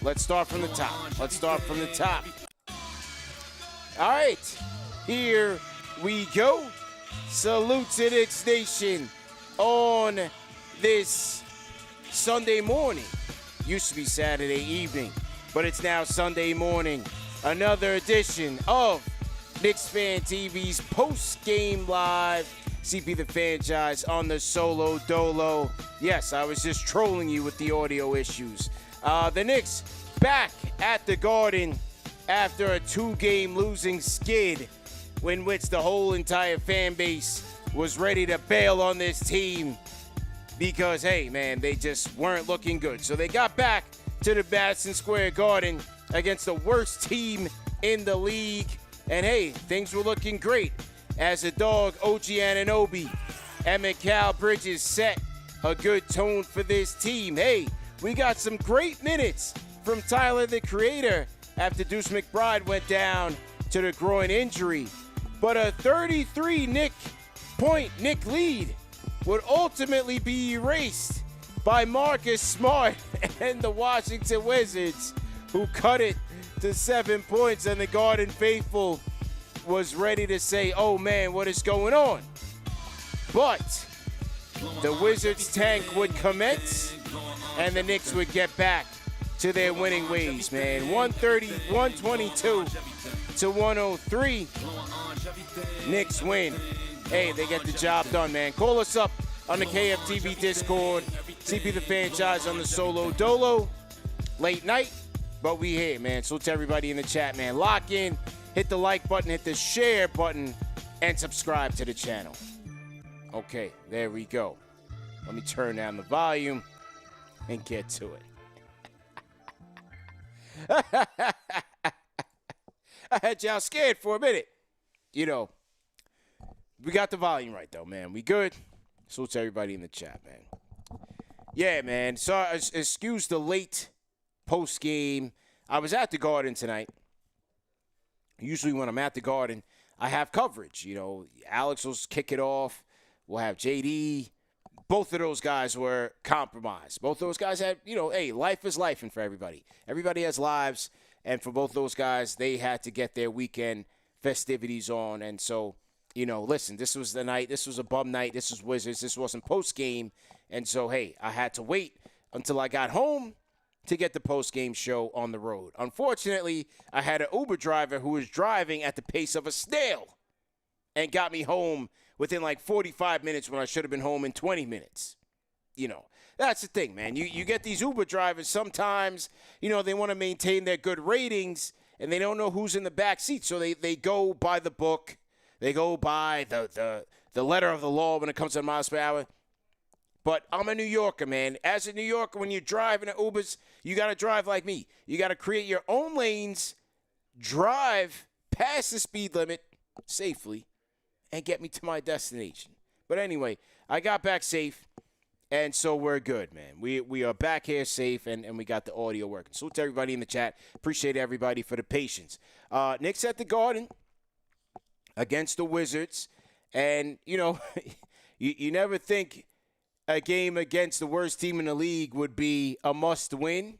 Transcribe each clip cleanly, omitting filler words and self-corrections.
Let's start from the top. All right, here we go. Salute to Knicks Nation on this Sunday morning. Used to be Saturday evening, but it's now Sunday morning. Another edition of KnicksFanTV's post-game live. CP the Franchise on the solo dolo. Yes, I was just trolling you with the audio issues. The Knicks back at the Garden after a 2-game losing skid in which the whole entire fan base was ready to bail on this team because, hey, man, they just weren't looking good. So they got back to the Madison Square Garden against the worst team in the league. And, hey, things were looking great as the dog OG Anunoby and Mikal Bridges set a good tone for this team. Hey, we got some great minutes from Tyler, the Creator, after Deuce McBride went down to the groin injury. But a 33 Nick lead would ultimately be erased by Marcus Smart and the Washington Wizards, who cut it to 7 points, and the Garden faithful was ready to say, oh man, what is going on? But the Wizards' tank would commence, and the Knicks would get back to their winning ways, man. 122 to 103. Knicks win. Hey, they get the job done, man. Call us up on the KFTV Discord. CP the Franchise on the solo dolo. Late night, but we here, man. So to everybody in the chat, man. Lock in, hit the like button, hit the share button, and subscribe to the channel. Okay, there we go. Let me turn down the volume and get to it. I had y'all scared for a minute. You know, we got the volume right, though, man. We good. Salute to everybody in the chat, man. Yeah, man. So, excuse the late post-game. I was at the Garden tonight. Usually when I'm at the Garden, I have coverage. You know, Alex will kick it off. We'll have JD. Both of those guys were compromised. Both of those guys had, you know, hey, life is life and for everybody. Everybody has lives, and for both those guys, they had to get their weekend festivities on. And so, you know, listen, this was the night. This was a bum night. This was Wizards. This wasn't post-game. And so, hey, I had to wait until I got home to get the post-game show on the road. Unfortunately, I had an Uber driver who was driving at the pace of a snail and got me home within like 45 minutes when I should have been home in 20 minutes. You know, that's the thing, man. You get these Uber drivers sometimes, you know, they want to maintain their good ratings, and they don't know who's in the back seat. So they go by the book. They go by the letter of the law when it comes to miles per hour. But I'm a New Yorker, man. As a New Yorker, when you're driving at Ubers, you got to drive like me. You got to create your own lanes, drive past the speed limit safely, and get me to my destination. But anyway, I got back safe, and so we're good, man. We are back here safe, and we got the audio working. Salute to everybody in the chat. Appreciate everybody for the patience. Knicks at the Garden against the Wizards. And, you know, you never think a game against the worst team in the league would be a must-win,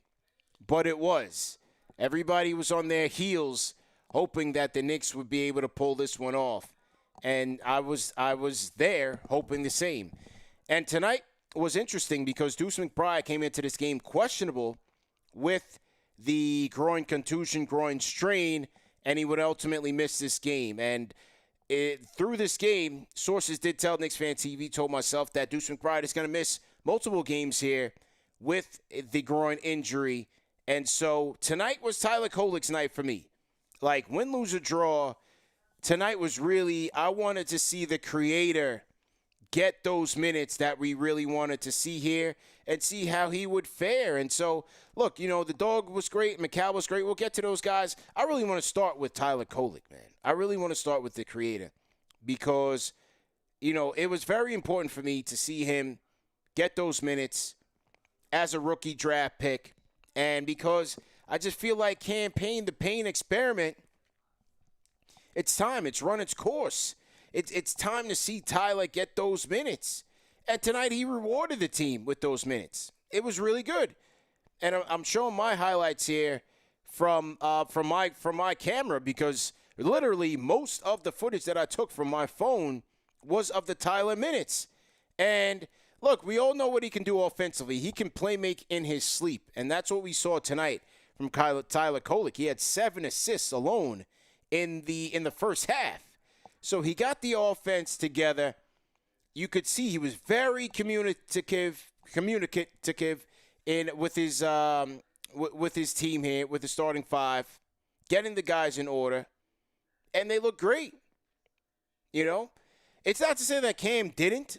but it was. Everybody was on their heels hoping that the Knicks would be able to pull this one off. And I was there hoping the same. And tonight was interesting because Deuce McBride came into this game questionable with the groin contusion, groin strain, and he would ultimately miss this game. And through this game, sources did tell KnicksFanTV, told myself that Deuce McBride is going to miss multiple games here with the groin injury. And so tonight was Tyler Kolik's night for me. Like, win, lose, or draw, tonight was really, I wanted to see the Creator get those minutes that we really wanted to see here and see how he would fare. And so, look, you know, the dog was great. Mikal was great. We'll get to those guys. I really want to start with Tyler Kolik, man. I really want to start with the Creator because, you know, it was very important for me to see him get those minutes as a rookie draft pick. And because I just feel like the pain experiment, it's time. It's run its course. It's time to see Tyler get those minutes. And tonight he rewarded the team with those minutes. It was really good. and I'm showing my highlights here from my camera because literally most of the footage that I took from my phone was of the Tyler minutes. And look, we all know what he can do offensively. He can play make in his sleep, and that's what we saw tonight from Tyler Kolek. He had 7 assists alone in the first half. So he got the offense together. You could see he was very communicative in with his team here, with the starting 5, getting the guys in order, and they look great. You know, it's not to say that Cam didn't.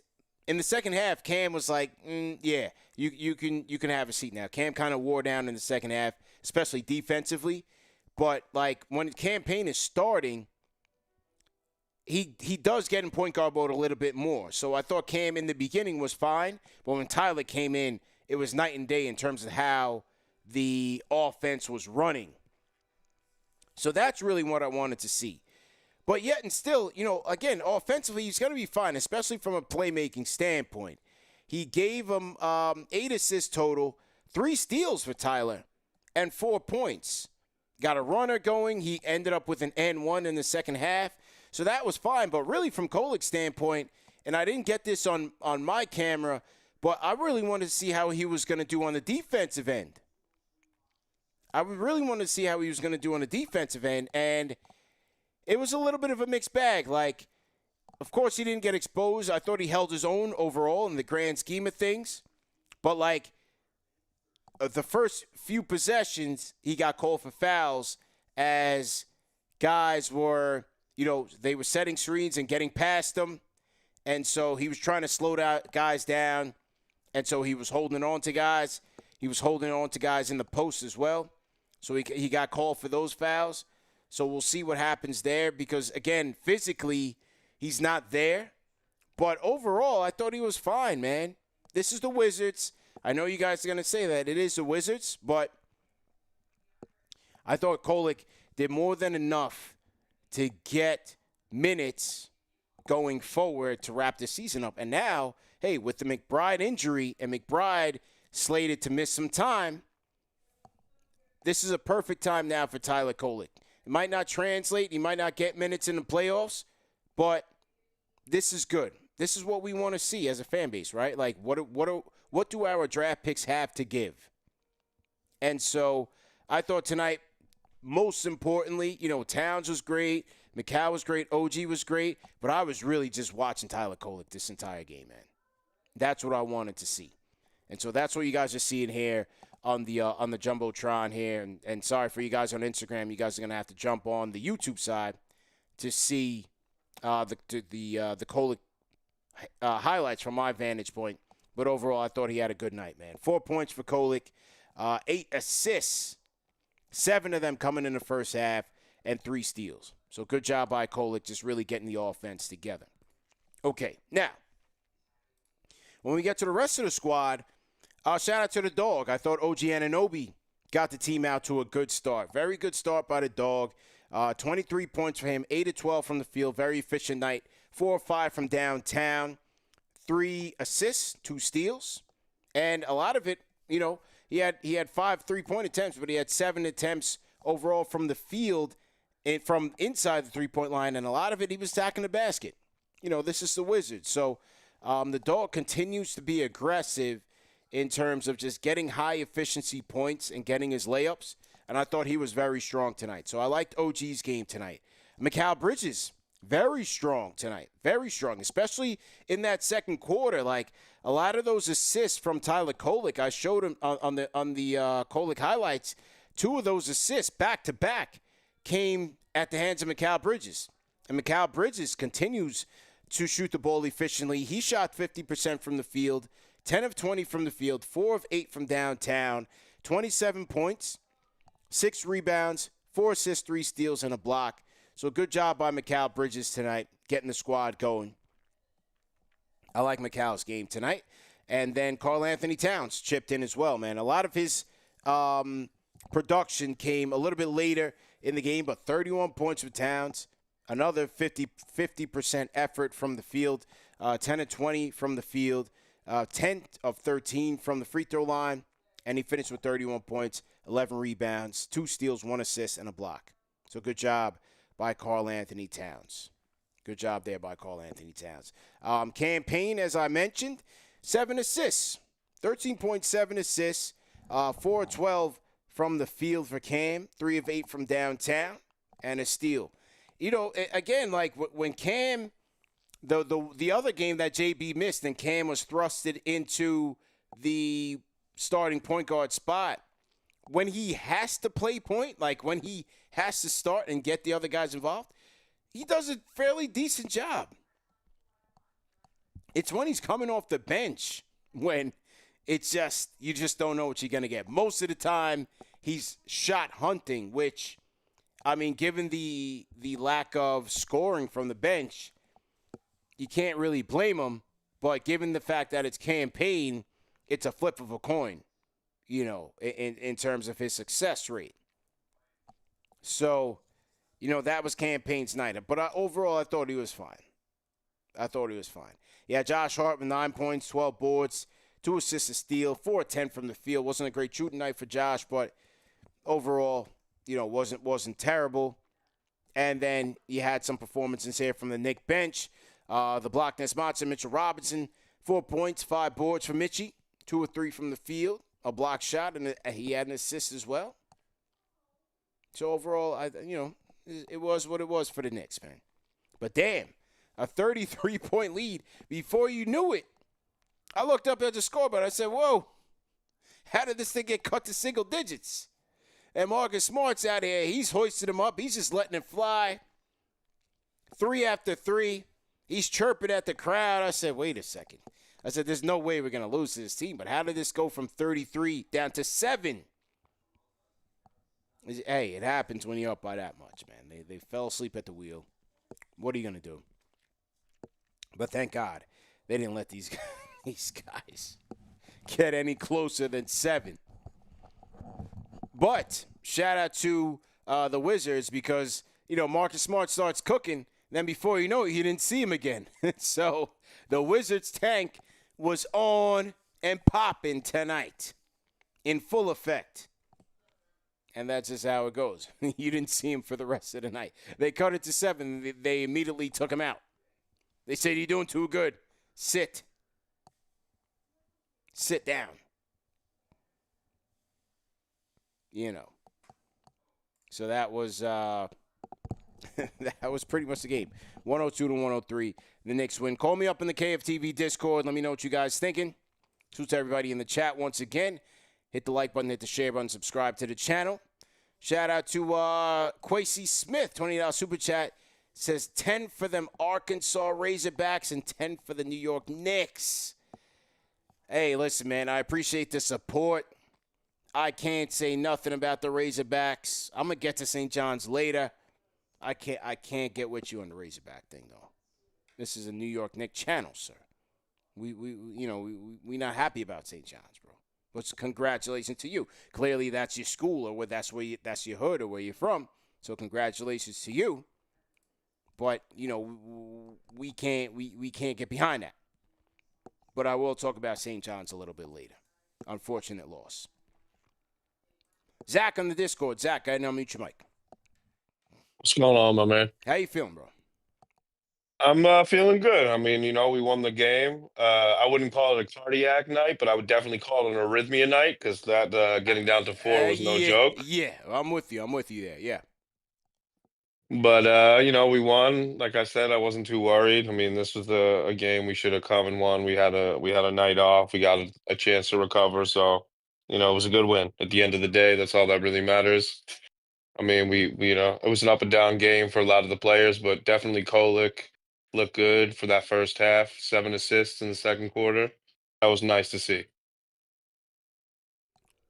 In the second half, Cam was like, yeah, you can have a seat now. Cam kind of wore down in the second half, especially defensively. But, like, when the campaign is starting, he does get in point guard mode a little bit more. So I thought Cam in the beginning was fine. But when Tyler came in, it was night and day in terms of how the offense was running. So that's really what I wanted to see. But yet and still, you know, again, offensively, he's going to be fine, especially from a playmaking standpoint. He gave him 8 assists total, 3 steals for Tyler, and 4 points. Got a runner going. He ended up with an N1 in the second half. So that was fine. But really, from Kolek's standpoint, and I didn't get this on my camera, but I really wanted to see how he was going to do on the defensive end. I really wanted to see how he was going to do on the defensive end, and it was a little bit of a mixed bag. Like, of course, he didn't get exposed. I thought he held his own overall in the grand scheme of things. But, like, the first few possessions, he got called for fouls as guys were, you know, they were setting screens and getting past them. And so he was trying to slow guys down. And so he was holding on to guys. He was holding on to guys in the post as well. So he got called for those fouls. So we'll see what happens there because, again, physically, he's not there. But overall, I thought he was fine, man. This is the Wizards. I know you guys are going to say that. It is the Wizards, but I thought Kolek did more than enough to get minutes going forward to wrap the season up. And now, hey, with the McBride injury and McBride slated to miss some time, this is a perfect time now for Tyler Kolek. It might not translate. He might not get minutes in the playoffs, but this is good. This is what we want to see as a fan base, right? Like, what do our draft picks have to give? And so I thought tonight, most importantly, you know, Towns was great. McCall was great. OG was great. But I was really just watching Tyler Kolek this entire game, man. That's what I wanted to see. And so that's what you guys are seeing here on the Jumbotron here. And sorry for you guys on Instagram. You guys are going to have to jump on the YouTube side to see the Kolek highlights from my vantage point. But overall, I thought he had a good night, man. 4 points for Kolek, 8 assists, 7 of them coming in the first half, and 3 steals. So good job by Kolek, just really getting the offense together. Okay, now, when we get to the rest of the squad, shout out to the dog. I thought OG Anunoby got the team out to a good start. Very good start by the dog. 23 points for him, 8 of 12 from the field. Very efficient night. 4 of 5 from downtown. 3 assists, 2 steals. And a lot of it, you know, he had 5 3-point attempts, but he had 7 attempts overall from the field and from inside the 3-point line. And a lot of it, he was attacking the basket. You know, this is the Wizards. So the dog continues to be aggressive in terms of just getting high efficiency points and getting his layups. And I thought he was very strong tonight. So I liked OG's game tonight. Mikal Bridges, very strong tonight. Very strong, especially in that second quarter. Like, a lot of those assists from Tyler Kolek, I showed him on the Kolek highlights. 2 of those assists back-to-back came at the hands of Mikal Bridges. And Mikal Bridges continues to shoot the ball efficiently. He shot 50% from the field, 10 of 20 from the field, 4 of 8 from downtown, 27 points, 6 rebounds, 4 assists, 3 steals, and a block. So good job by Mikal Bridges tonight, getting the squad going. I like Mikal's game tonight. And then Karl Anthony Towns chipped in as well, man. A lot of his production came a little bit later in the game, but 31 points for Towns. Another 50% effort from the field, 10 of 20 from the field, 10 of 13 from the free throw line, And he finished with 31 points, 11 rebounds, 2 steals, 1 assist, and a block. So good job by Karl-Anthony Towns. Good job there by Karl-Anthony Towns. Cam Payne, as I mentioned, 7 assists. 13.7 assists, 4 of 12 from the field for Cam, 3 of 8 from downtown, and a steal. You know, again, like when Cam, the other game that JB missed and Cam was thrusted into the starting point guard spot, when he has to play point, like when he has to start and get the other guys involved, he does a fairly decent job. It's when he's coming off the bench when it's just, you just don't know what you're going to get. Most of the time, he's shot hunting, which, I mean, given the lack of scoring from the bench, you can't really blame him. But given the fact that it's Cam Payne, it's a flip of a coin, you know, in terms of his success rate. So, you know, that was Cam Payne's night. But overall, I thought he was fine. Yeah, Josh Hart with 9 points, 12 boards, 2 assists, a steal, 4 of 10 from the field. Wasn't a great shooting night for Josh, but overall, you know, wasn't terrible. And then you had some performances here from the Knicks bench. The block Nesmata, Mitchell Robinson, 4 points, 5 boards for Mitchie, 2 or 3 from the field, a block shot, and he had an assist as well. So overall, it was what it was for the Knicks, man. But damn, a 33-point lead before you knew it. I looked up at the scoreboard. I said, whoa, how did this thing get cut to single digits? And Marcus Smart's out here. He's hoisted him up. He's just letting it fly. 3 after 3. He's chirping at the crowd. I said, wait a second. I said, there's no way we're going to lose to this team. But how did this go from 33 down to 7? Hey, it happens when you're up by that much, man. They fell asleep at the wheel. What are you going to do? But thank God they didn't let these guys get any closer than 7. But shout out to the Wizards because, you know, Marcus Smart starts cooking. Then before you know it, you didn't see him again. So the Wizards tank was on and popping tonight in full effect. And that's just how it goes. You didn't see him for the rest of the night. They cut it to 7. They immediately took him out. They said, you're doing too good. Sit. Sit down. You know. So that was that was pretty much the game. 102 to 103. The Knicks win. Call me up in the KFTV Discord. Let me know what you guys thinking. Salute to everybody in the chat once again. Hit the like button, hit the share button, subscribe to the channel. Shout out to Quasi Smith, $20 super chat. Says 10 for them Arkansas Razorbacks and 10 for the New York Knicks. Hey, listen, man, I appreciate the support. I can't say nothing about the Razorbacks. I'm going to get to St. John's later. I can't get with you on the Razorback thing, though. This is a New York Knicks channel, sir. We not happy about St. John's, bro. But congratulations to you. Clearly, that's your school, or that's your hood, or where you're from. So congratulations to you. But you know, we can't get behind that. But I will talk about St. John's a little bit later. Unfortunate loss. Zach on the Discord. Zach, go ahead and unmute your mic. What's going on, my man? How you feeling, bro? I'm feeling good. I mean, you know, we won the game. I wouldn't call it a cardiac night, but I would definitely call it an arrhythmia night because that getting down to 4 was no joke. Yeah, I'm with you there. Yeah. But you know, we won. Like I said, I wasn't too worried. I mean, this was a game we should have come and won. We had a night off. We got a chance to recover. So, you know, it was a good win. At the end of the day, that's all that really matters. I mean, we you know, it was an up and down game for a lot of the players, but definitely Kolek looked good for that first half. 7 assists in the second quarter. That was nice to see.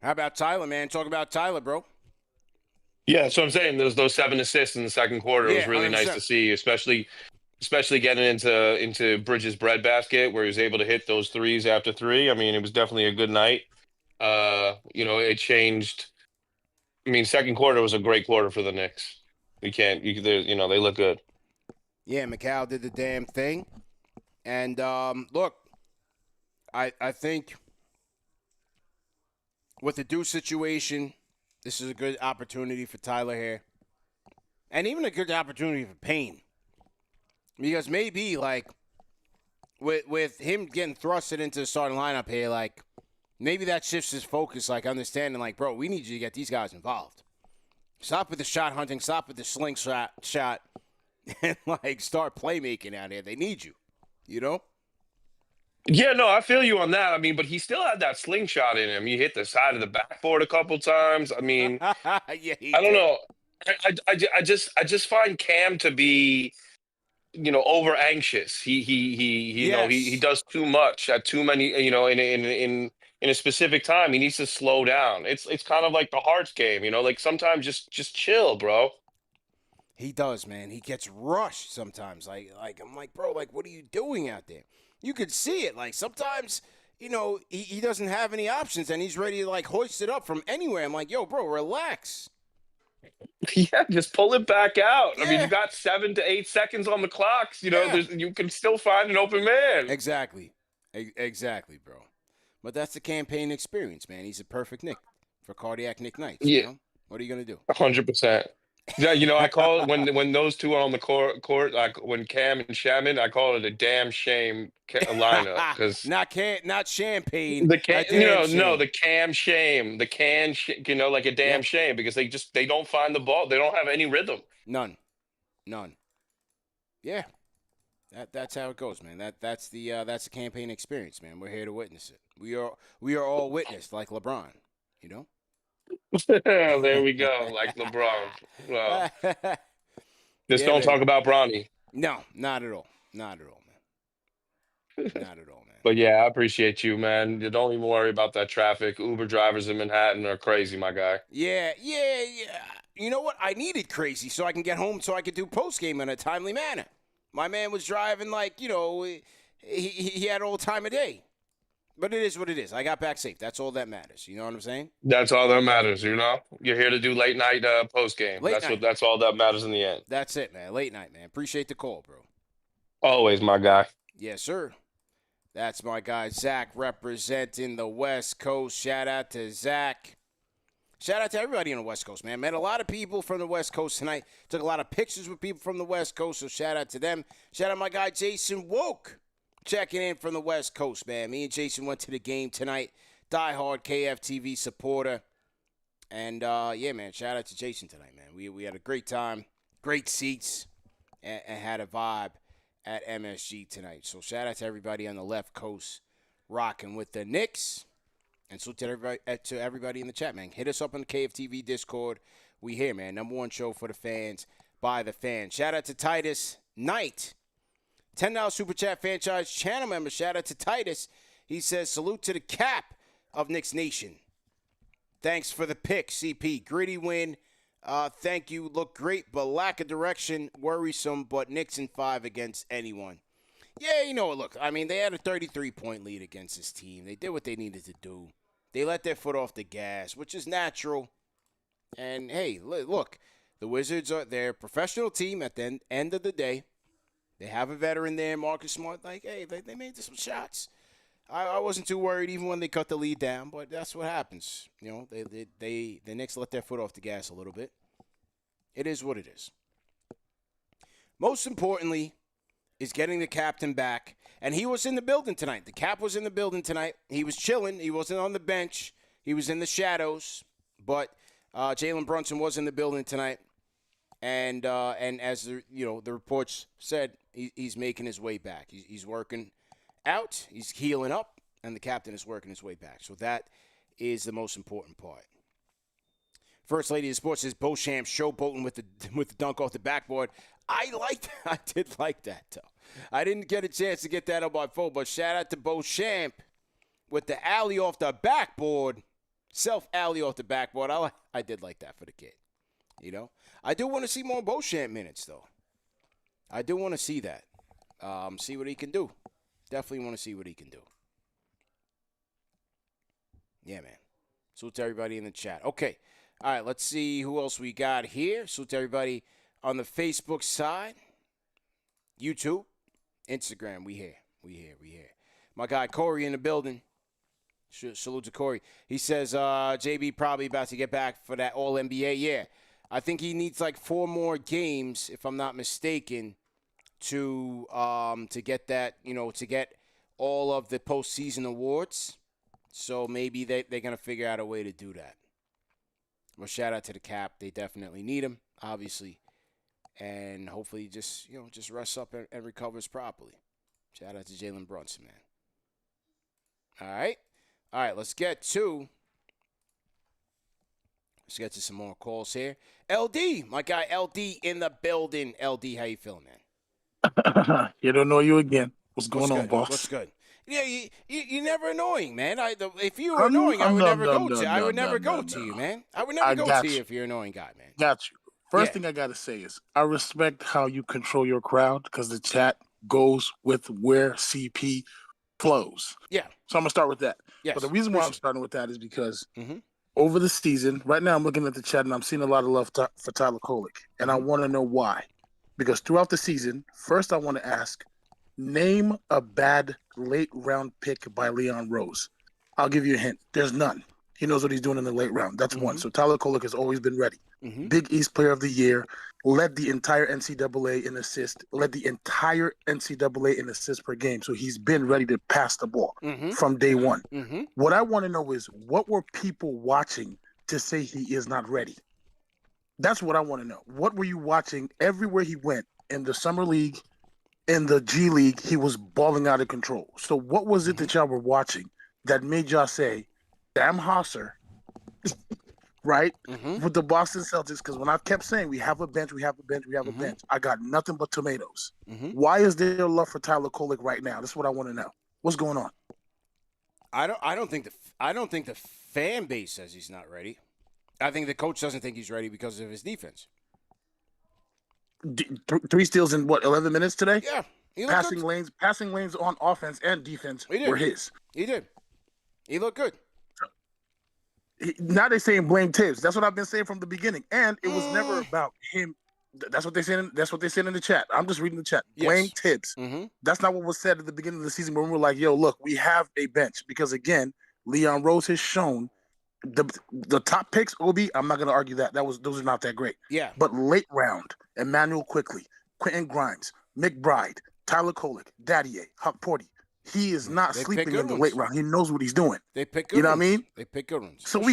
How about Tyler, man? Talk about Tyler, bro. Yeah, so I'm saying those 7 assists in the second quarter was really 100%. nice to see, especially getting into Bridges' breadbasket where he was able to hit those threes after 3. I mean, it was definitely a good night. You know, it changed. I mean, second quarter was a great quarter for the Knicks. You know, they look good. Yeah, McCall did the damn thing. And look, I think with the Deuce situation, this is a good opportunity for Tyler here. And even a good opportunity for Payne. Because maybe, like, with him getting thrusted into the starting lineup here, like, maybe that shifts his focus, like, understanding, like, bro, we need you to get these guys involved. Stop with the shot hunting. Stop with the slingshot shot. And, like, start playmaking out here. They need you. You know? Yeah, no, I feel you on that. I mean, but he still had that slingshot in him. He hit the side of the backboard a couple times. I mean, Yeah, he I don't did. know. I just find Cam to be, over anxious. He Yes. does too much at too many, in a specific time. He needs to slow down. It's kind of like the Hearts game, like sometimes just chill, bro. He does, man. He gets rushed sometimes. Like I'm like, bro, like, what are you doing out there? You could see it. Like, sometimes, he doesn't have any options, and he's ready to, like, hoist it up from anywhere. I'm like, yo, bro, relax. Yeah, just pull it back out. I mean, you Yeah. got 7 to 8 seconds on the clocks. Yeah. You can still find an open man. Exactly. Exactly, bro. But that's the campaign experience, man. He's a perfect Nick for Cardiac Nick Nights, Yeah, What are you going to do? 100%. Yeah, I call it when those two are on the court, like when Cam and Shaman, I call it a damn shame lineup because not champagne, the a can, damn no, shame. the Cam shame, like a Yeah. damn shame because they don't find the ball, they don't have any rhythm. None. None. Yeah. That's how it goes, man. That's the campaign experience, man. We're here to witness it. We are all witnessed, like LeBron, you know. There we go, like LeBron. Well, just Yeah, don't talk baby. about Bronny. No, not at all. Not at all, man. Not at all, man. But yeah, I appreciate you, man. You don't even worry about that traffic. Uber drivers in Manhattan are crazy, my guy. Yeah. You know what? I needed crazy so I can get home so I could do post game in a timely manner. My man was driving like, he had all time of day. But it is what it is. I got back safe. That's all that matters. You know what I'm saying? That's all that matters, You're here to do late night post game. Late night. That's all that matters in the end. That's it, man. Late night, man. Appreciate the call, bro. Always, my guy. Yes, sir. That's my guy, Zach, representing the West Coast. Shout out to Zach. Shout out to everybody on the West Coast, man. Met a lot of people from the West Coast tonight. Took a lot of pictures with people from the West Coast, so shout out to them. Shout out my guy, Jason Woke, checking in from the West Coast, man. Me and Jason went to the game tonight. Diehard KFTV supporter. And, yeah, man, shout out to Jason tonight, man. We had a great time, great seats, and had a vibe at MSG tonight. So shout out to everybody on the left coast rocking with the Knicks. And so to everybody in the chat, man. Hit us up on the KFTV Discord. We here, man. Number one show for the fans, by the fans. Shout out to Titus Knight. $10 Super Chat franchise channel member. Shout out to Titus. He says, salute to the cap of Knicks Nation. Thanks for the pick, CP. Gritty win. Thank you. Look great, but lack of direction. Worrisome, but Knicks in 5 against anyone. Yeah, look, I mean, they had a 33-point lead against this team. They did what they needed to do. They let their foot off the gas, which is natural. And, hey, look, the Wizards they're a professional team at the end of the day. They have a veteran there, Marcus Smart. Like, hey, they made some shots. I wasn't too worried even when they cut the lead down, but that's what happens. The Knicks let their foot off the gas a little bit. It is what it is. Most importantly is getting the captain back, and he was in the building tonight. The cap was in the building tonight. He was chilling. He wasn't on the bench. He was in the shadows, but Jalen Brunson was in the building tonight, and as the reports said, he's making his way back. He's working out, he's healing up, and the captain is working his way back. So that is the most important part. First Lady of Sports says Beauchamp showboating with the dunk off the backboard. I did like that, though. I didn't get a chance to get that on my phone, but shout out to Beauchamp with the alley off the backboard, self-alley off the backboard. I did like that for the kid. I do want to see more Beauchamp minutes, though. I do want to see that. See what he can do. Definitely want to see what he can do. Yeah, man. Salute to everybody in the chat. Okay. All right, let's see who else we got here. Salute to everybody on the Facebook side, YouTube, Instagram. We here. My guy Corey in the building. Salute to Corey. He says JB probably about to get back for that All-NBA. Yeah, I think he needs like 4 more games, if I'm not mistaken, to get that, to get all of the postseason awards. So maybe they're going to figure out a way to do that. Well, shout out to the Cap. They definitely need him, obviously. And hopefully just rests up and recovers properly. Shout out to Jalen Brunson, man. All right, let's get to some more calls here. LD, my guy LD in the building. LD, how you feeling, man? You don't know you again. What's going on, boss? What's good? Yeah, you're never annoying, man. If you were annoying, I would never go to you, man. I would never go to you if you're an annoying guy, man. Got you. First thing I got to say is I respect how you control your crowd because the chat goes with where CP flows. Yeah. So I'm going to start with that. Yes. But the reason why I'm starting with that is because over the season, right now I'm looking at the chat and I'm seeing a lot of love for Tyler Kolek. And I want to know why. Because throughout the season, first I want to ask, name a bad late round pick by Leon Rose. I'll give you a hint. There's none. He knows what he's doing in the late round. That's one. So Tyler Kolek has always been ready. Big East Player of the Year, led the entire NCAA in assists, led the entire NCAA in assists per game. So he's been ready to pass the ball from day one. What I want to know is, what were people watching to say he is not ready? That's what I want to know. What were you watching everywhere he went in the Summer League, in the G League? He was balling out of control. So what was it that y'all were watching that made y'all say, damn Hosser, right, with the Boston Celtics? Because when I kept saying we have a bench, I got nothing but tomatoes. Why is there love for Tyler Kolek right now? That's what I want to know. What's going on? I don't think the fan base says he's not ready. I think the coach doesn't think he's ready because of his defense. 3 steals in 11 minutes today? Yeah. Passing lanes on offense and defense were his. He did. He looked good. Now they're saying blame Tibbs. That's what I've been saying from the beginning. And it was never about him. That's what they said in the chat. I'm just reading the chat. Blame Tibbs. That's not what was said at the beginning of the season when we were like, yo, look, we have a bench. Because again, Leon Rose has shown the top picks, Obi, I'm not gonna argue that. Those are not that great. Yeah. But late round, Emmanuel Quickly, Quentin Grimes, McBride, Tyler Kolek, Daddier, Huck Porty. He is not sleeping in the late round. He knows what he's doing. They pick good ones. What I mean? They pick good ones. So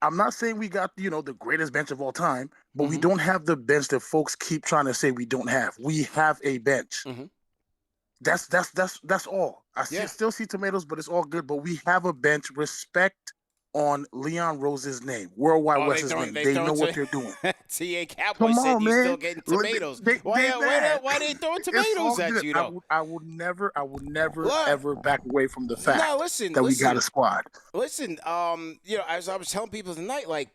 I'm not saying we got, the greatest bench of all time, but we don't have the bench that folks keep trying to say we don't have. We have a bench. That's all. I still see tomatoes, but it's all good. But we have a bench. Respect on Leon Rose's name. Worldwide West's name. They know what they're doing. TA Cowboy said he's still getting tomatoes. Why they throwing tomatoes at you, though? I will never ever back away from the fact that we got a squad. Listen, as I was telling people tonight, I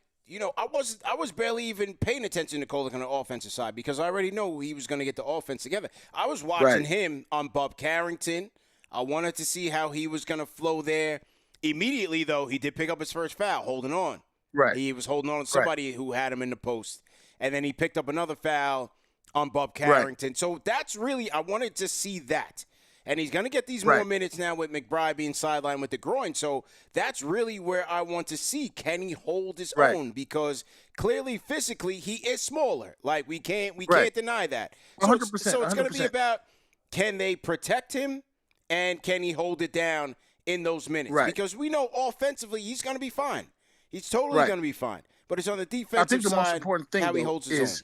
was barely even paying attention to Kolek on the offensive side because I already know he was going to get the offense together. I was watching him on Bob Carrington. I wanted to see how he was going to flow there. Immediately, though, he did pick up his first foul, holding on. Right. He was holding on to somebody who had him in the post. And then he picked up another foul on Bob Carrington. Right. So that's really – I wanted to see that. And he's going to get these more minutes now with McBride being sidelined with the groin. So that's really where I want to see, can he hold his own? Because clearly, physically, he is smaller. Like, we can't deny that. So 100%. So it's going to be about, can they protect him and can he hold it down in those minutes? Right. Because we know offensively he's going to be fine. He's totally going to be fine. But it's on the defensive side most important thing, how he holds his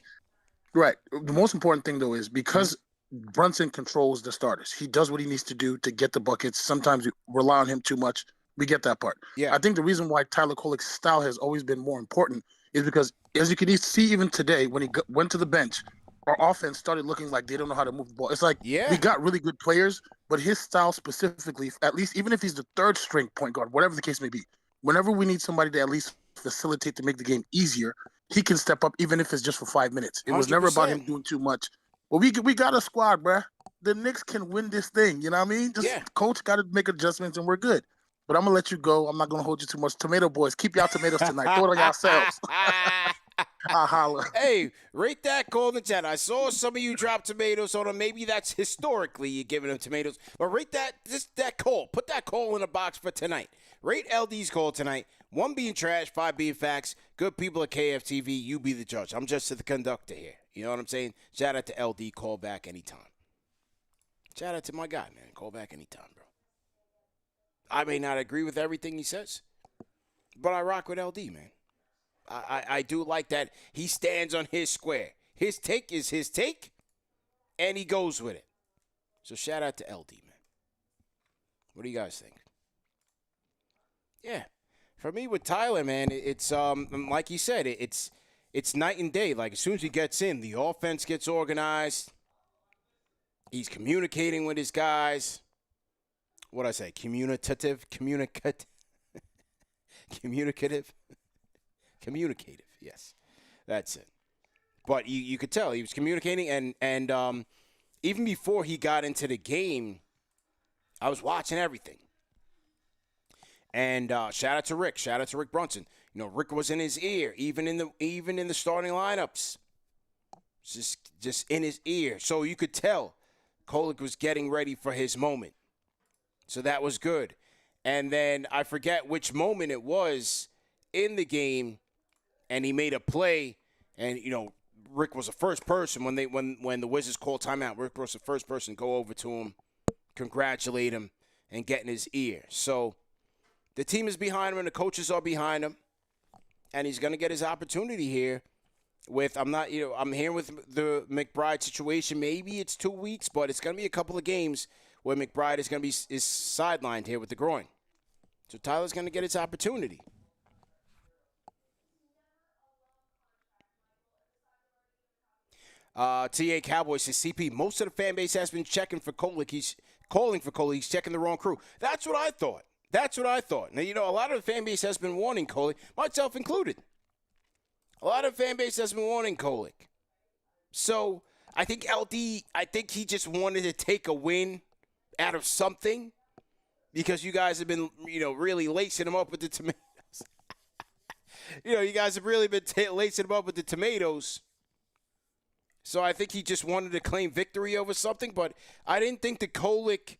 own. Right. The most important thing, though, is because Brunson controls the starters. He does what he needs to do to get the buckets. Sometimes we rely on him too much. We get that part. Yeah. I think the reason why Tyler Kolek's style has always been more important is because, as you can see even today, when he went to the bench, our offense started looking like they don't know how to move the ball. It's like we got really good players, but his style specifically, at least even if he's the third string point guard, whatever the case may be, whenever we need somebody to at least facilitate to make the game easier, he can step up even if it's just for 5 minutes. It was 100%. Never about him doing too much. But we got a squad, bruh. The Knicks can win this thing. You know what I mean? Coach got to make adjustments and we're good. But I'm going to let you go. I'm not going to hold you too much. Tomato boys, keep y'all tomatoes tonight. Throw it on yourselves. Holla. Hey, rate that call in the chat. I saw some of you drop tomatoes on him. Maybe that's historically you're giving him tomatoes. But rate that call. Put that call in a box for tonight. Rate LD's call tonight. 1 being trash, 5 being facts. Good people at KFTV, you be the judge. I'm just the conductor here. You know what I'm saying? Shout out to LD. Call back anytime. Shout out to my guy, man. Call back anytime, bro. I may not agree with everything he says, but I rock with LD, man. I do like that he stands on his square. His take is his take, and he goes with it. So shout out to LD, man. What do you guys think? Yeah. For me with Tyler, man, it's like he said, it's night and day. Like as soon as he gets in, the offense gets organized. He's communicating with his guys. What'd I say? Communicative. Communicative, yes. That's it. But you could tell he was communicating, and even before he got into the game, I was watching everything. And shout out to Rick. Shout out to Rick Brunson. You know, Rick was in his ear, even in the starting lineups. Just in his ear. So you could tell Kolek was getting ready for his moment. So that was good. And then I forget which moment it was in the game, and he made a play, and you know, Rick was the first person when the Wizards called timeout. Rick was the first person to go over to him, congratulate him, and get in his ear. So the team is behind him, and the coaches are behind him, and he's gonna get his opportunity here. I'm here with the McBride situation. Maybe it's 2 weeks, but it's gonna be a couple of games where McBride is gonna be sidelined here with the groin. So Tyler's gonna get his opportunity. TA Cowboy says, CP, most of the fan base has been checking for Kolek. He's calling for Kolek. He's checking the wrong crew. That's what I thought. Now, you know, a lot of the fan base has been wanting Kolek, myself included. A lot of the fan base has been wanting Kolek. So I think LD, he just wanted to take a win out of something because you guys have been, you know, really lacing him up with the tomatoes. You guys have really been lacing him up with the tomatoes. So I think he just wanted to claim victory over something, but I didn't think the Kolek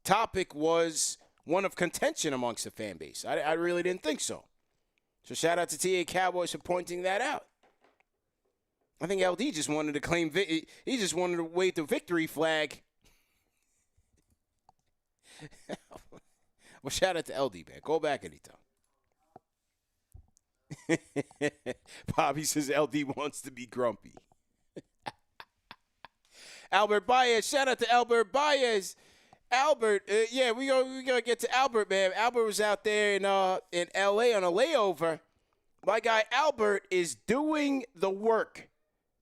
topic was one of contention amongst the fan base. I really didn't think so. So shout out to TA Cowboys for pointing that out. I think LD just wanted to claim he just wanted to wave the victory flag. Well, shout out to LD, man. Go back anytime. Bobby says LD wants to be grumpy. Albert Baez, shout out to Albert Baez. Albert, we gonna get to Albert, man. Albert was out there in LA on a layover. My guy Albert is doing the work,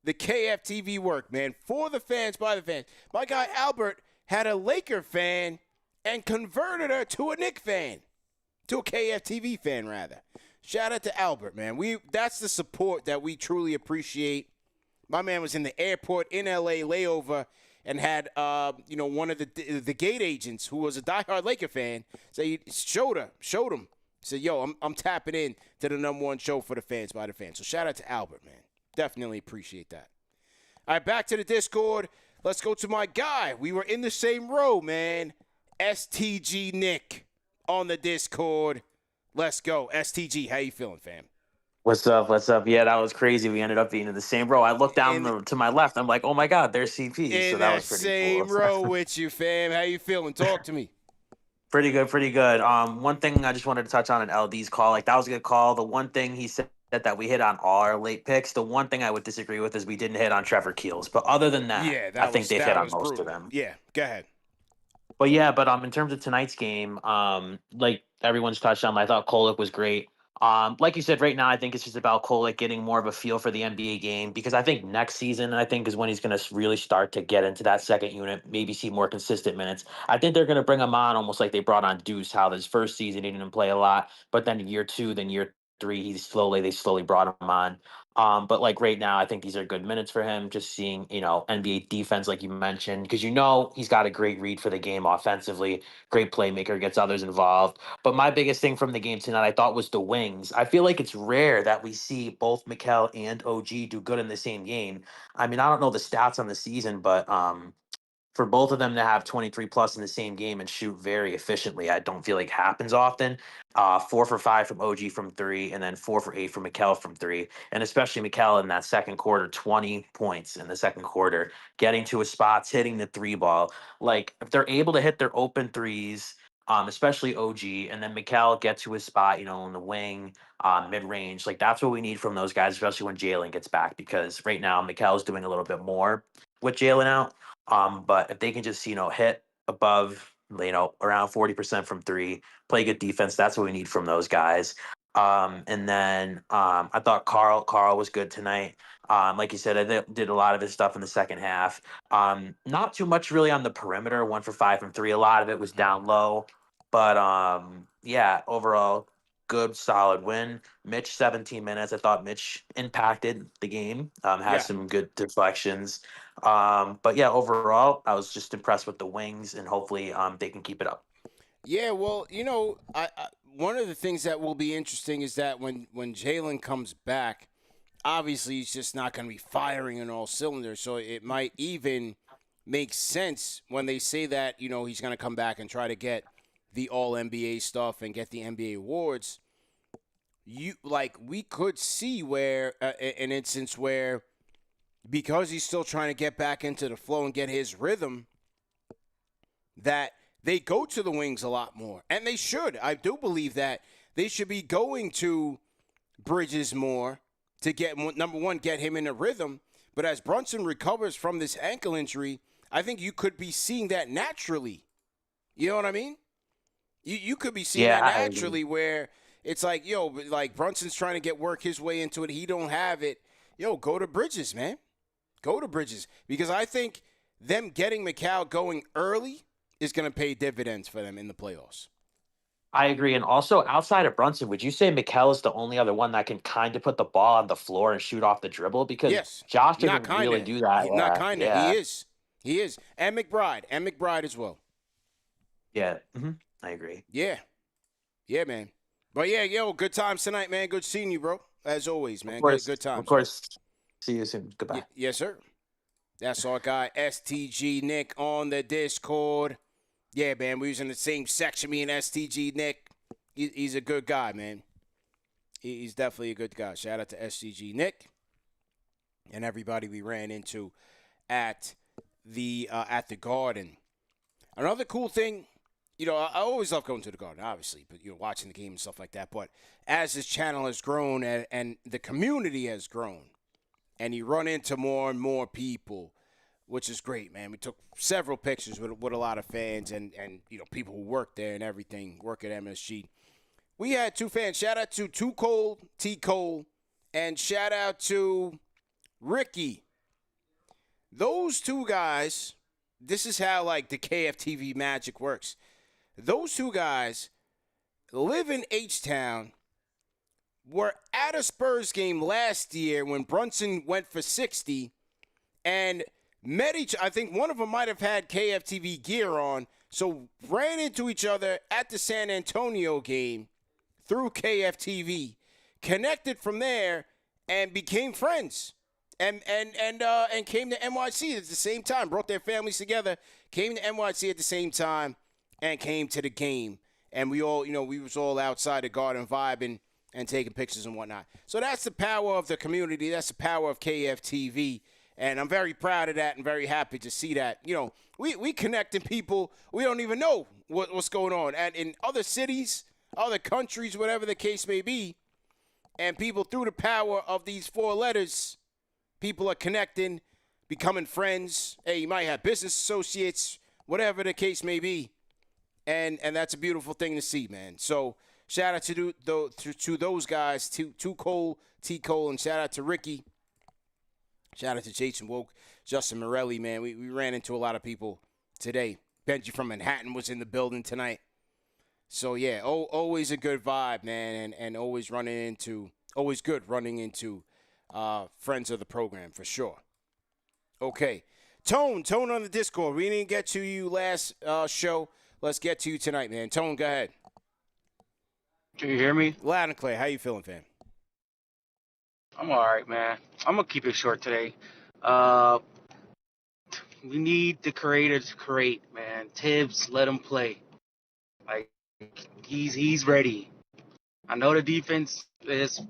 the KFTV work, man, for the fans, by the fans. My guy Albert had a Laker fan and converted her to a Knick fan, to a KFTV fan rather. Shout out to Albert, man. That's the support that we truly appreciate. My man was in the airport in LA layover and had one of the gate agents who was a diehard Laker fan say showed him. Said, yo, I'm tapping in to the #1 show for the fans by the fans. So shout out to Albert, man. Definitely appreciate that. All right, back to the Discord. Let's go to my guy. We were in the same row, man. STG Nick on the Discord. Let's go. STG, how you feeling, fam? What's up? Yeah, that was crazy. We ended up being in the same row. I looked down to my left. I'm like, oh, my God, there's CP. So that was pretty same cool. row with you, fam. How you feeling? Talk to me. Pretty good. One thing I just wanted to touch on in LD's call, like that was a good call. The one thing he said that we hit on all our late picks, the one thing I would disagree with is we didn't hit on Trevor Keels. But other than that, I think they hit on most of them. Yeah, go ahead. But in terms of tonight's game, like everyone's touched on, I thought Kolek was great. Like you said, right now, I think it's just about Kolek getting more of a feel for the NBA game because I think next season, is when he's going to really start to get into that second unit, maybe see more consistent minutes. I think they're going to bring him on almost like they brought on Deuce, how his first season he didn't play a lot, but then year 2, then year 3, they slowly brought him on. But like right now, I think these are good minutes for him. Just seeing, NBA defense, like you mentioned, because he's got a great read for the game offensively, great playmaker, gets others involved. But my biggest thing from the game tonight, I thought, was the wings. I feel like it's rare that we see both Mikal and OG do good in the same game. I mean, I don't know the stats on the season, but for both of them to have 23 plus in the same game and shoot very efficiently, I don't feel like happens often. 4 for 5 from OG from three, and then 4 for 8 from Mikal from three. And especially Mikal in that second quarter, 20 points in the second quarter, getting to his spots, hitting the three ball. Like, if they're able to hit their open threes, especially OG, and then Mikal get to his spot, in the wing, mid range. Like, that's what we need from those guys, especially when Jalen gets back, because right now Mikal is doing a little bit more with Jalen out. But if they can just, hit above, around 40% from three, play good defense, that's what we need from those guys. And then I thought Carl was good tonight. Like you said, I did a lot of his stuff in the second half. Not too much really on the perimeter, 1 for 5 from three. A lot of it was down low. But yeah, overall, good, solid win. Mitch, 17 minutes. I thought Mitch impacted the game, has some good deflections. But yeah, overall, I was just impressed with the wings, and hopefully they can keep it up. Yeah, well, I one of the things that will be interesting is that when Jalen comes back, obviously he's just not going to be firing on all cylinders. So it might even make sense when they say that he's going to come back and try to get the All NBA stuff and get the NBA awards. We could see where an instance where, because he's still trying to get back into the flow and get his rhythm, that they go to the wings a lot more. And they should. I do believe that they should be going to Bridges more to get, number one, get him in a rhythm. But as Brunson recovers from this ankle injury, I think you could be seeing that naturally. You know what I mean? You could be seeing that naturally, where it's like, like Brunson's trying to get work his way into it. He don't have it. Go to Bridges, man. Go to Bridges. Because I think them getting Mikal going early is going to pay dividends for them in the playoffs. I agree. And also, outside of Brunson, would you say Mikal is the only other one that can kind of put the ball on the floor and shoot off the dribble? Because Josh didn't really do that. Not kind of. Yeah. He is. And McBride as well. Yeah. Mm-hmm. I agree. Yeah, man. But yeah, good times tonight, man. Good seeing you, bro. As always, man. Good times. Of course. See you soon. Goodbye. Yes, sir. That's our guy, STG Nick, on the Discord. Yeah, man, we was in the same section, me and STG Nick. He's a good guy, man. He's definitely a good guy. Shout out to STG Nick and everybody we ran into at the Garden. Another cool thing, I always love going to the Garden, obviously, but watching the game and stuff like that. But as this channel has grown and the community has grown, and you run into more and more people, which is great, man. We took several pictures with a lot of fans and people who work there and everything, work at MSG. We had two fans. Shout out to Too Cold, T. Cole, and shout out to Ricky. Those two guys, this is how, the KFTV magic works. Those two guys live in H-Town, were at a Spurs game last year when Brunson went for 60 and met I think one of them might have had KFTV gear on, so ran into each other at the San Antonio game through KFTV, connected from there, and became friends. And came to NYC at the same time, brought their families together, came to NYC at the same time, and came to the game. And we all, we was all outside the Garden vibing and taking pictures and whatnot. So that's the power of the community. That's the power of KFTV. And I'm very proud of that and very happy to see that. We connecting people we don't even know what's going on. And in other cities, other countries, whatever the case may be, and people, through the power of these 4 letters, people are connecting, becoming friends. Hey, you might have business associates, whatever the case may be. And that's a beautiful thing to see, man. So shout out to those guys, to Cole, T. Cole, and shout out to Ricky. Shout out to Jason Woke, Justin Morelli, man. We ran into a lot of people today. Benji from Manhattan was in the building tonight. So, yeah, always a good vibe, man, and always good running into friends of the program for sure. Okay. Tone on the Discord. We didn't get to you last show. Let's get to you tonight, man. Tone, go ahead. Can you hear me? Loud and clear. How you feeling, fam? I'm all right, man. I'm gonna keep it short today. We need the creators to create, man. Tibbs, let him play. Like he's ready. I know the defense is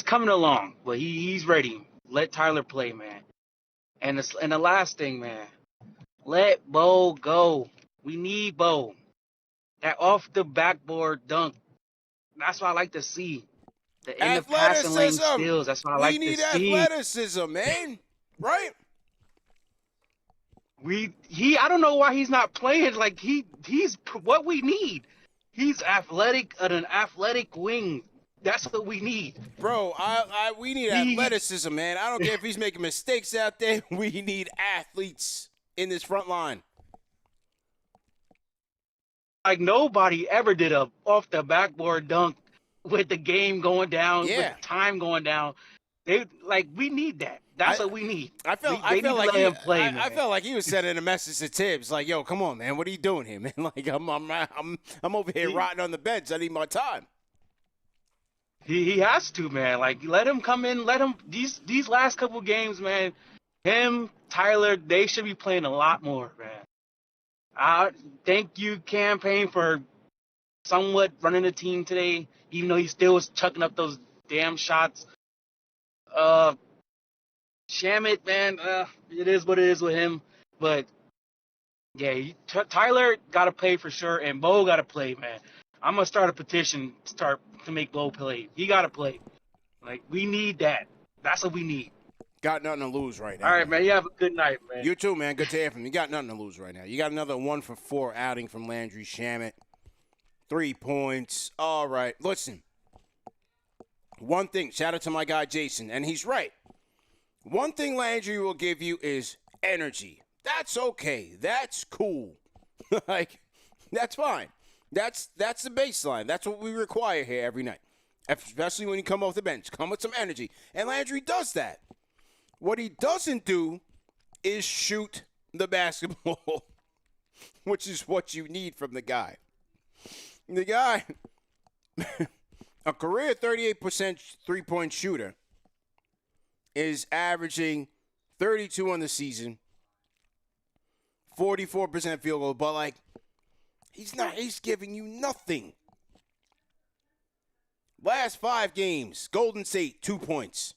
coming along, but he's ready. Let Tyler play, man. And the last thing, man, let Bo go. We need Bo. That off the backboard dunk. That's what I like to see. In the passing lane steals. That's what I like to see. We need athleticism, man. Right? I don't know why he's not playing. Like he's what we need. He's athletic, an athletic wing. That's what we need. Bro, we need athleticism, man. I don't care if he's making mistakes out there. We need athletes in this front line. Like nobody ever did a off the backboard dunk with the game going down, with time going down. We need that. That's what we need. I felt like he was sending a message to Tibbs, like, "Yo, come on, man, what are you doing here, man? Like, I'm over here rotting on the bench. I need my time." He has to, man. Like, let him come in. Let him these last couple games, man. Him, Tyler, they should be playing a lot more, man. Thank you, campaign, for somewhat running the team today, even though he still was chucking up those damn shots. Shamit, man, it is what it is with him. But, yeah, Tyler got to play for sure, and Bo got to play, man. I'm going to start a petition to make Bo play. He got to play. Like, we need that. That's what we need. Got nothing to lose right now. All right, man. You have a good night, man. You too, man. Good to hear from you. You got nothing to lose right now. You got another 1-for-4 outing from Landry Shamet. 3 points. All right. Listen. One thing. Shout out to my guy, Jason. And he's right. One thing Landry will give you is energy. That's okay. That's cool. Like, that's fine. That's the baseline. That's what we require here every night. Especially when you come off the bench. Come with some energy. And Landry does that. What he doesn't do is shoot the basketball, which is what you need from the guy. The guy, a career 38% three-point shooter, is averaging 32 on the season, 44% field goal, but like, he's giving you nothing. Last 5 games, Golden State, 2 points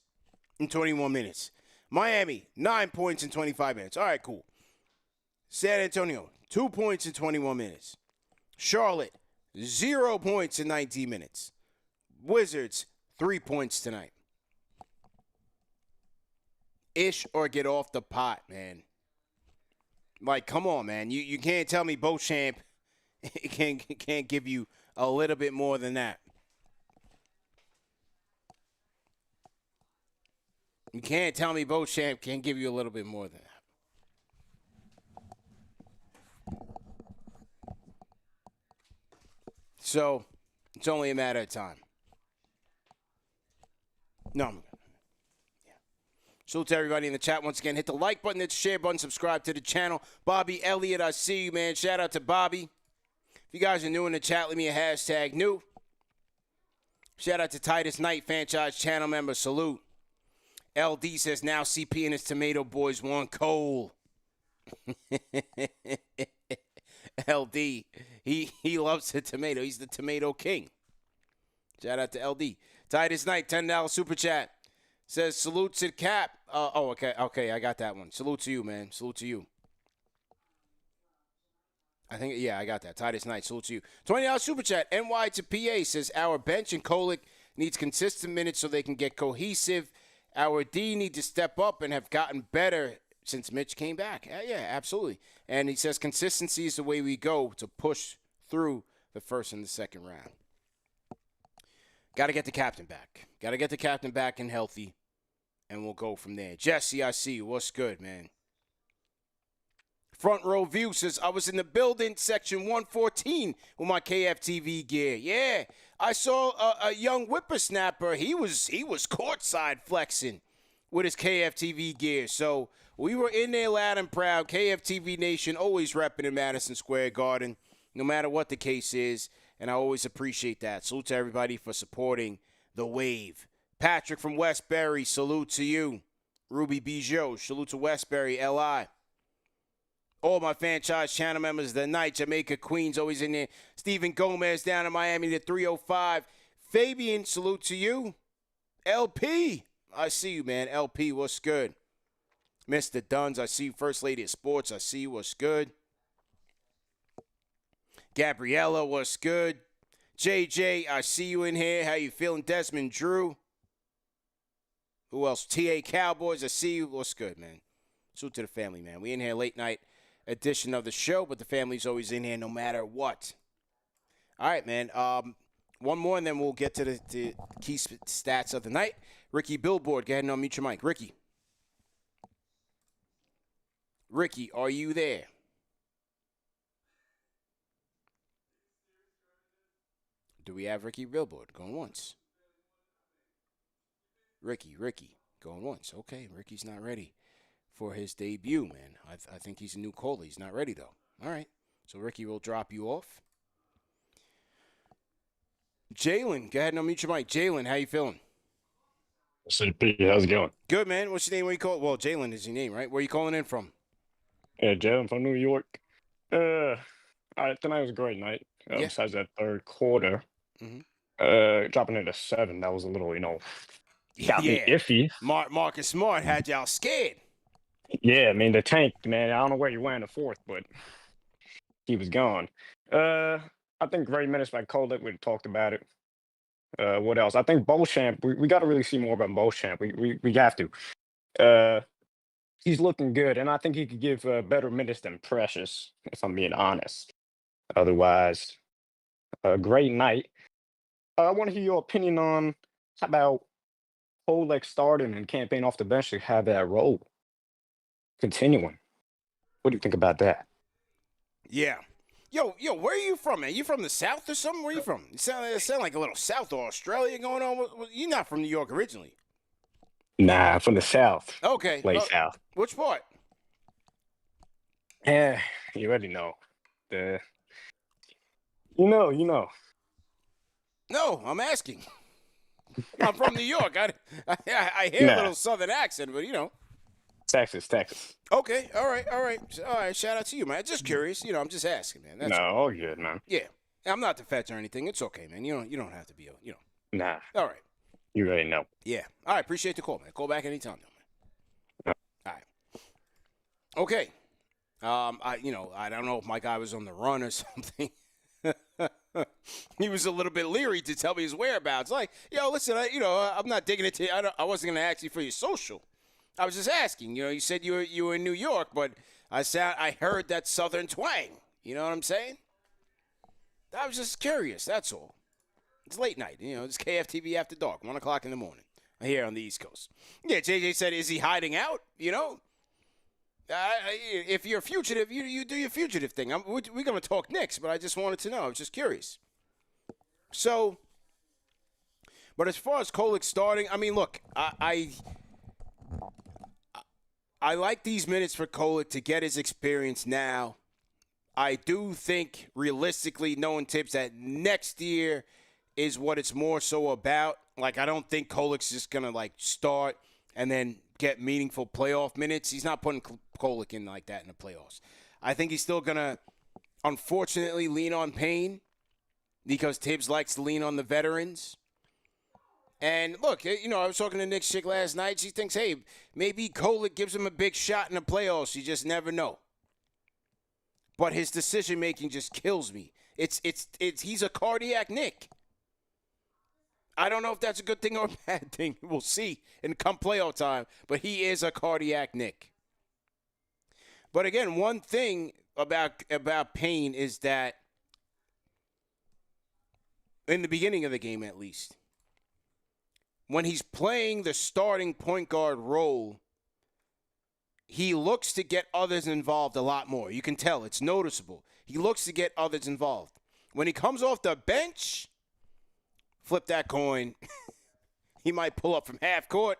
in 21 minutes. Miami, 9 points in 25 minutes. All right, cool. San Antonio, 2 points in 21 minutes. Charlotte, 0 points in 19 minutes. Wizards, 3 points tonight. Ish or get off the pot, man. Like, come on, man. You can't tell me Beauchamp can't give you a little bit more than that. You can't tell me Beauchamp can't give you a little bit more than that. So, it's only a matter of time. No, I'm salute to everybody in the chat once again. Hit the like button, hit the share button, subscribe to the channel. Bobby Elliott, I see you, man. Shout out to Bobby. If you guys are new in the chat, leave me a hashtag new. Shout out to Titus Knight, franchise channel member. Salute. LD says now CP and his tomato boys want Cole. LD, he loves the tomato. He's the tomato king. Shout out to LD. Titus Knight, $10 super chat. Says salute to Cap. Okay, I got that one. Salute to you, man. Salute to you. I got that. Titus Knight, salute to you. $20 super chat. NY to PA says our bench and Kolick needs consistent minutes so they can get cohesive. Our D need to step up and have gotten better since Mitch came back. Yeah, absolutely. And he says consistency is the way we go to push through the first and the second round. Got to get the captain back. Got to get the captain back and healthy, and we'll go from there. Jesse, I see you. What's good, man? Front row view says, I was in the building, section 114 with my KFTV gear. Yeah, I saw a young whippersnapper. He was courtside flexing with his KFTV gear. So we were in there loud and proud. KFTV Nation always repping in Madison Square Garden, no matter what the case is. And I always appreciate that. Salute to everybody for supporting the wave. Patrick from Westbury, salute to you. Ruby Bijou, salute to Westbury, LI. All my franchise channel members, the night, Jamaica, Queens, always in there. Stephen Gomez down in Miami, the 305. Fabian, salute to you. LP, I see you, man. LP, what's good? Mr. Duns, I see you. First Lady of Sports, I see you. What's good? Gabriella, what's good? JJ, I see you in here. How you feeling? Desmond Drew. Who else? TA Cowboys, I see you. What's good, man? Salute to the family, man. We in here late night edition of the show, but the family's always in here no matter what. All right, man. One more, and then we'll get to the key stats of the night. Ricky Billboard, go ahead and unmute your mic. Ricky, are you there? Do we have Ricky Billboard? Going once. Ricky, going once. Okay, Ricky's not ready for his debut, man. I think he's a new caller. He's not ready, though. All right, so Ricky will drop you off. Jalen, go ahead and unmute your mic. Jalen, how you feeling? CP, how's it going? Good, man. What's your name? Where you call? Well, Jalen is your name, right? Where you calling in from? Yeah, Jalen from New York. All right, tonight was a great night. Yeah. Besides that third quarter, dropping it to 7, that was a little, got me iffy. Marcus Smart had y'all scared. Yeah, I mean, the tank, man, I don't know where you went in the fourth, but he was gone. I think great minutes by Colette. We talked about it. What else? I think Beauchamp, we got to really see more about Beauchamp. We have to. He's looking good, and I think he could give better minutes than Precious, if I'm being honest. Otherwise, a great night. I want to hear your opinion on how about Kolek starting and campaign off the bench to have that role continuing. What do you think about that? Yeah. Yo, where are you from, man? You from the South or something? Where you from? You sound like a little South or Australia going on. You're not from New York originally. Nah, from the South. Okay. Play South. Which part? Yeah, you already know. You know. No, I'm asking. I'm from New York. I hear a little Southern accent, but Texas. Okay, all right. Shout out to you, man. Just curious. I'm just asking, man. That's all good, man. Yeah, I'm not the feds or anything. It's okay, man. You don't have to be. Nah. All right. You already know. Yeah. All right. Appreciate the call, man. Call back anytime, though, man. All right. Okay. I don't know if my guy was on the run or something. He was a little bit leery to tell me his whereabouts. Like, listen, I'm not digging it. I wasn't gonna ask you for your social. I was just asking. You said you were in New York, but I heard that Southern twang. You know what I'm saying? I was just curious. That's all. It's late night. It's KFTV After Dark, 1 o'clock in the morning, here on the East Coast. Yeah, JJ said, is he hiding out? If you're a fugitive, you do your fugitive thing. We're going to talk Knicks, but I just wanted to know. I was just curious. So, but as far as Kolek starting, I mean, look, I like these minutes for Kolek to get his experience now. I do think, realistically, knowing Tibbs, that next year is what it's more so about. Like, I don't think Kolek's just going to, start and then get meaningful playoff minutes. He's not putting Kolek in like that in the playoffs. I think he's still going to, unfortunately, lean on Payne because Tibbs likes to lean on the veterans. And, look, I was talking to Nick Schick last night. She thinks, hey, maybe Kolek gives him a big shot in the playoffs. You just never know. But his decision-making just kills me. He's a cardiac Nick. I don't know if that's a good thing or a bad thing. We'll see in come playoff time. But he is a cardiac Nick. But again, one thing about Payne is that in the beginning of the game, at least, when he's playing the starting point guard role, he looks to get others involved a lot more. You can tell. It's noticeable. He looks to get others involved. When he comes off the bench, Flip that coin. He might pull up from half court.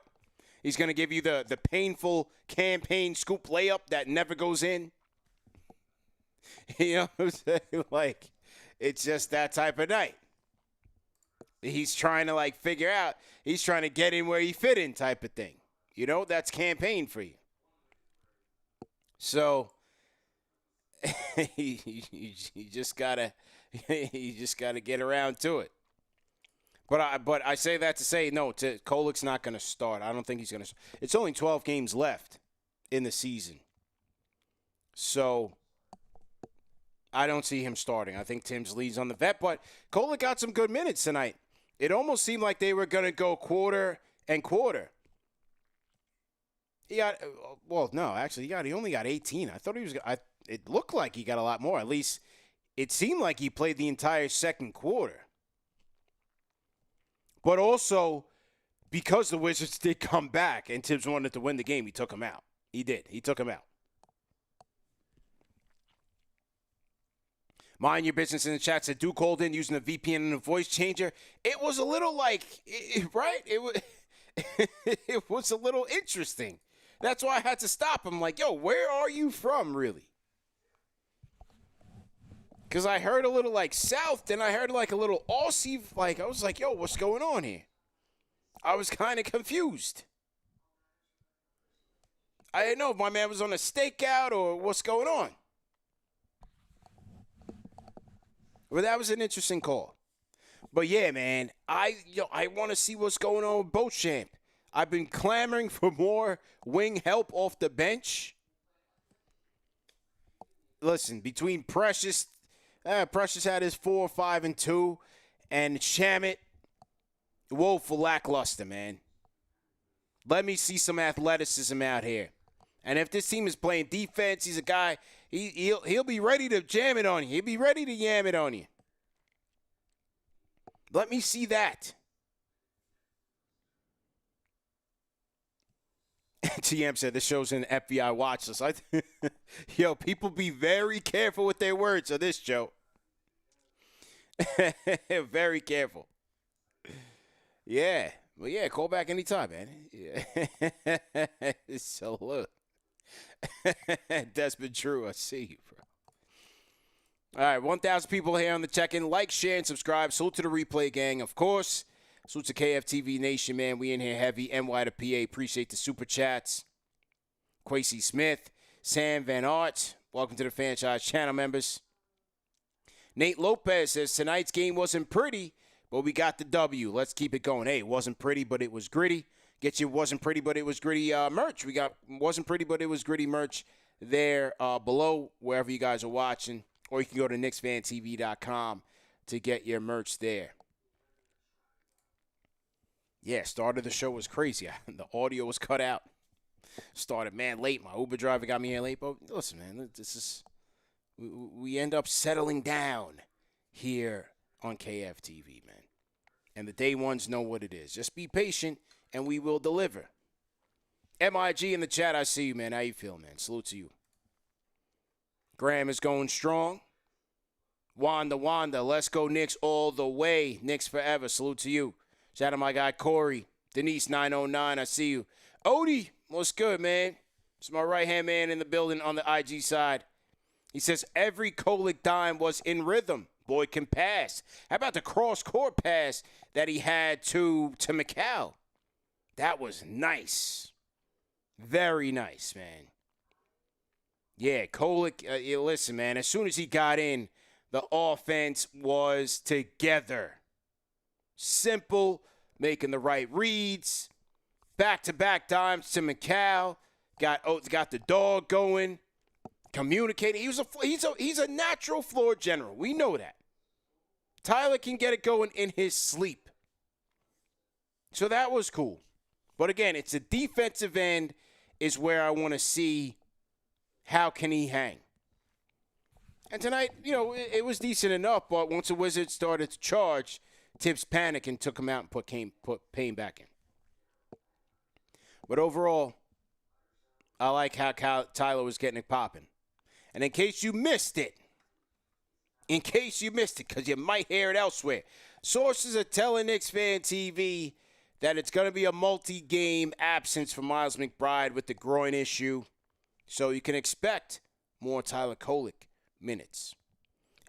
He's going to give you the painful campaign scoop layup that never goes in. You know what I'm saying? Like, it's just that type of night. He's trying to, like, figure out. He's trying to get in where he fit in type of thing. You know, that's campaign for you. So, you just gotta get around to it. But I say that to say, no, Kolek's not going to start. I don't think he's going to. It's only 12 games left in the season. So I don't see him starting. I think Tim's leads on the vet. But Kolek got some good minutes tonight. It almost seemed like they were going to go quarter and quarter. He got, well, no, actually, he only got 18. I thought he was, it looked like he got a lot more. At least it seemed like he played the entire second quarter. But also, because the Wizards did come back and Tibbs wanted to win the game, he took him out. He did. He took him out. Mind your business in the chat said Duke called in using a VPN and a voice changer. It was a little like, right? It was, it was a little interesting. That's why I had to stop him. Like, yo, where are you from, really? Because I heard a little like South, then I heard like a little Aussie. Like, I was like, yo, what's going on here? I was kind of confused. I didn't know if my man was on a stakeout or what's going on. Well, that was an interesting call. But yeah, man, I want to see what's going on with Beauchamp. I've been clamoring for more wing help off the bench. Listen, between Precious had his 4, 5, and 2, and Shamet, woeful lackluster, man. Let me see some athleticism out here. And if this team is playing defense, he's a guy, he'll be ready to jam it on you. He'll be ready to yam it on you. Let me see that. TM said this show's an FBI watch list. Yo, people be very careful with their words on this show. Very careful. Yeah. Well, yeah, call back anytime, man. Yeah. So, look. That's been true. I see you, bro. All right, 1,000 people here on the check-in. Like, share, and subscribe. Salute to the replay gang, of course. Salute to KFTV Nation, man. We in here heavy. NY to PA. Appreciate the super chats. Quasey Smith. Sam Van Art. Welcome to the franchise channel members. Nate Lopez says, tonight's game wasn't pretty, but we got the W. Let's keep it going. Hey, it wasn't pretty, but it was gritty. Get you wasn't pretty, but it was gritty merch. We got wasn't pretty, but it was gritty merch there below wherever you guys are watching. Or you can go to KnicksFanTV.com to get your merch there. Yeah, start of the show was crazy. The audio was cut out. Started, man, late. My Uber driver got me here late. But listen, man, this is we end up settling down here on KFTV, man. And the day ones know what it is. Just be patient, and we will deliver. MIG in the chat, I see you, man. How you feel, man? Salute to you. Graham is going strong. Wanda, let's go Knicks all the way. Knicks forever. Salute to you. Shout out to my guy Corey. Denise 909, I see you. Odie, what's good, man? It's my right-hand man in the building on the IG side. He says every Kolek dime was in rhythm. Boy can pass. How about the cross-court pass that he had to McCall? That was nice. Very nice, man. Yeah, Kolek, listen, man, as soon as he got in, the offense was together. Simple, making the right reads. Back-to-back dimes to McCall. Got the dog going. Communicating. He's a natural floor general. We know that. Tyler can get it going in his sleep. So that was cool. But again, it's a defensive end is where I want to see how can he hang. And tonight, it was decent enough, but once the Wizards started to charge, Tibbs panicked and took him out and put Payne back in. But overall, I like how Tyler was getting it popping. And in case you missed it, because you might hear it elsewhere, Sources are telling KnicksFanTV that it's going to be a multi-game absence for Miles McBride with the groin issue. So you can expect more Tyler Kolek minutes.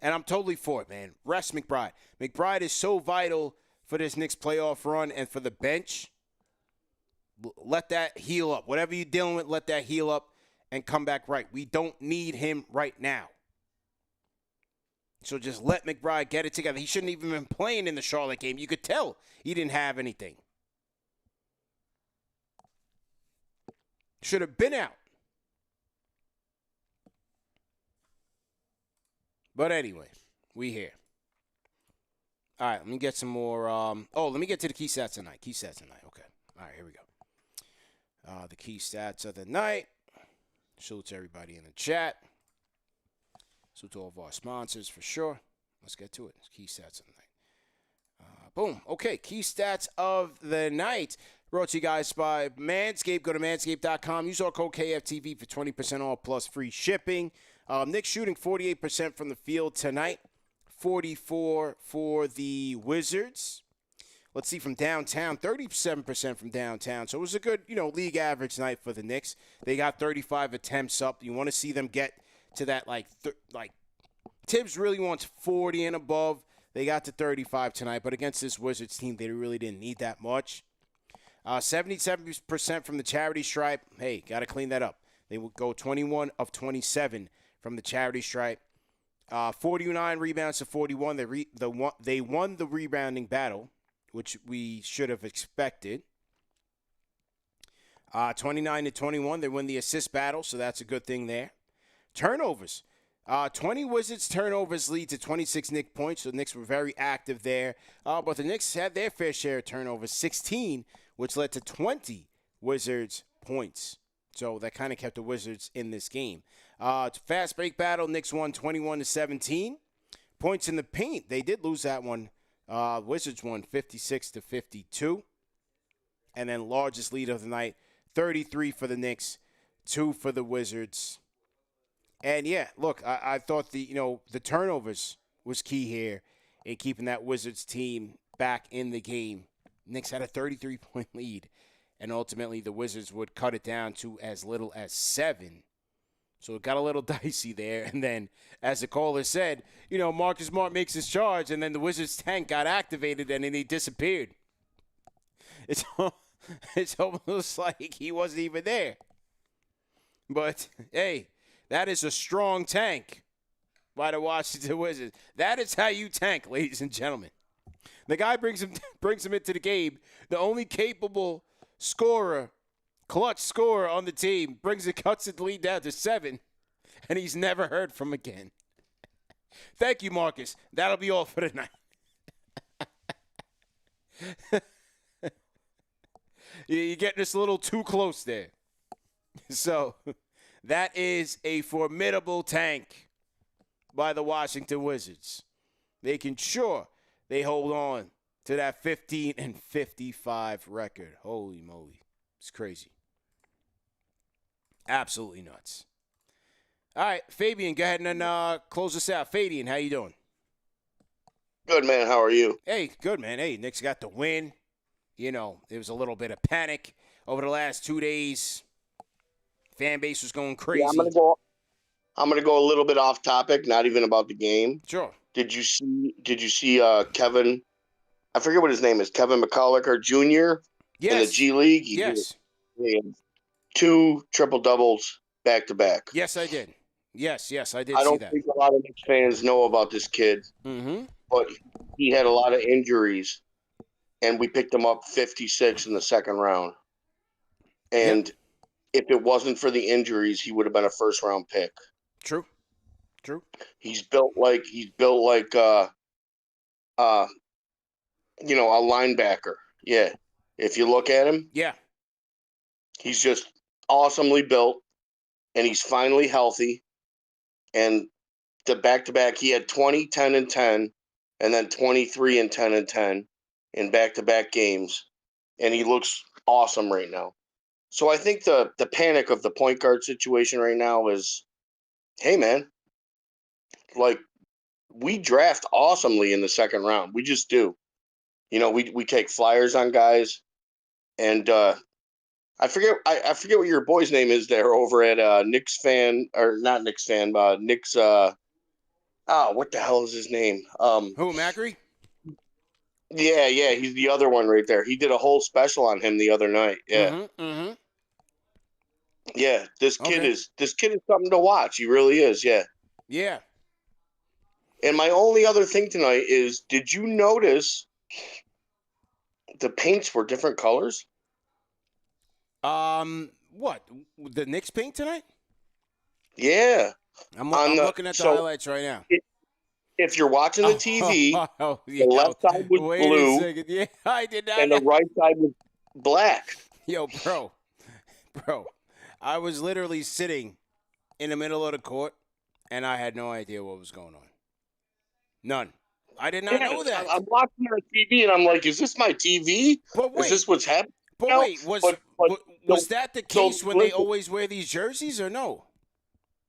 And I'm totally for it, man. Rest McBride. McBride is so vital for this Knicks playoff run and for the bench. Let that heal up. Whatever you're dealing with, let that heal up and come back right. We don't need him right now. So just let McBride get it together. He shouldn't even been playing in the Charlotte game. You could tell he didn't have anything. Should have been out. But anyway, we here. All right, let me get some more. Let me get to the key stats tonight. Key stats tonight. Okay. All right, here we go. The key stats of the night. Salute to everybody in the chat. Salute to all of our sponsors for sure. Let's get to it. Key stats of the night. Boom. Okay, key stats of the night. Brought to you guys by Manscaped. Go to manscaped.com. Use our code KFTV for 20% off plus free shipping. Knicks shooting 48% from the field tonight. 44 for the Wizards. Let's see from downtown, 37% from downtown. So it was a good, league average night for the Knicks. They got 35 attempts up. You want to see them get to that, Tibbs really wants 40 and above. They got to 35 tonight, but against this Wizards team, they really didn't need that much. 77% from the charity stripe. Hey, got to clean that up. They would go 21 of 27 from the charity stripe. 49 rebounds to 41. They won the rebounding battle, which we should have expected. 29 to 21. They win the assist battle, so that's a good thing there. Turnovers. 20 Wizards turnovers lead to 26 Knicks points, so the Knicks were very active there. But the Knicks had their fair share of turnovers, 16, which led to 20 Wizards points. So that kind of kept the Wizards in this game. Fast break battle, Knicks won 21 to 17. Points in the paint, they did lose that one. Wizards won 56 to 52. And then largest lead of the night, 33 for the Knicks, 2 for the Wizards. And yeah, look, I thought the turnovers was key here in keeping that Wizards team back in the game. Knicks had a 33-point lead, and ultimately the Wizards would cut it down to as little as 7. So it got a little dicey there. And then, as the caller said, Marcus Smart makes his charge, and then the Wizards tank got activated, and then he disappeared. It's almost like he wasn't even there. But, hey, that is a strong tank by the Washington Wizards. That is how you tank, ladies and gentlemen. The guy brings him into the game. The only capable scorer, clutch scorer on the team, cuts the lead down to 7, and he's never heard from again. Thank you, Marcus. That'll be all for tonight. You're getting us a little too close there. So that is a formidable tank by the Washington Wizards. Making sure they hold on to that 15-55 record. Holy moly. It's crazy. Absolutely nuts. All right, Fabian, go ahead and close us out. Fabian, how you doing? Good, man. How are you? Hey, good, man. Hey, Knicks got the win. There was a little bit of panic over the last 2 days. Fan base was going crazy. Yeah, I'm gonna go a little bit off topic, not even about the game. Sure. Did you see Kevin? I forget what his name is. Kevin McCullar Jr. Yes. In the G League. He had 2 triple doubles back to back. Yes, I did. Yes, I did. I see don't that. think a lot of Knicks fans know about this kid, but he had a lot of injuries, and we picked him up 56 in the second round. And if it wasn't for the injuries, he would have been a first round pick. True. He's built like a linebacker. Yeah. If you look at him, he's just awesomely built, and he's finally healthy. And the back-to-back, he had 20, 10, and 10, and then 23 and 10 and 10 in back-to-back games, and he looks awesome right now. So I think the panic of the point guard situation right now is, hey, man, we draft awesomely in the second round. We just do. You know, we take flyers on guys, and I forget what your boy's name is there over at Knicks fan or not Knicks fan, Knicks. What the hell is his name? Who, Macri? Yeah, he's the other one right there. He did a whole special on him the other night. Yeah, yeah. This kid is something to watch. He really is. Yeah. Yeah. And my only other thing tonight is, did you notice the paints were different colors? What? The Knicks paint tonight? Yeah. I'm looking at the highlights right now. If you're watching the TV, the left side was blue. A second. Yeah, I did not. And the right side was black. Yo, bro. I was literally sitting in the middle of the court, and I had no idea what was going on. None. I did not know that. I'm watching on TV, and I'm like, is this my TV? But wait, is this what's happening? But now? wait, was that the case when they always wear these jerseys, or no?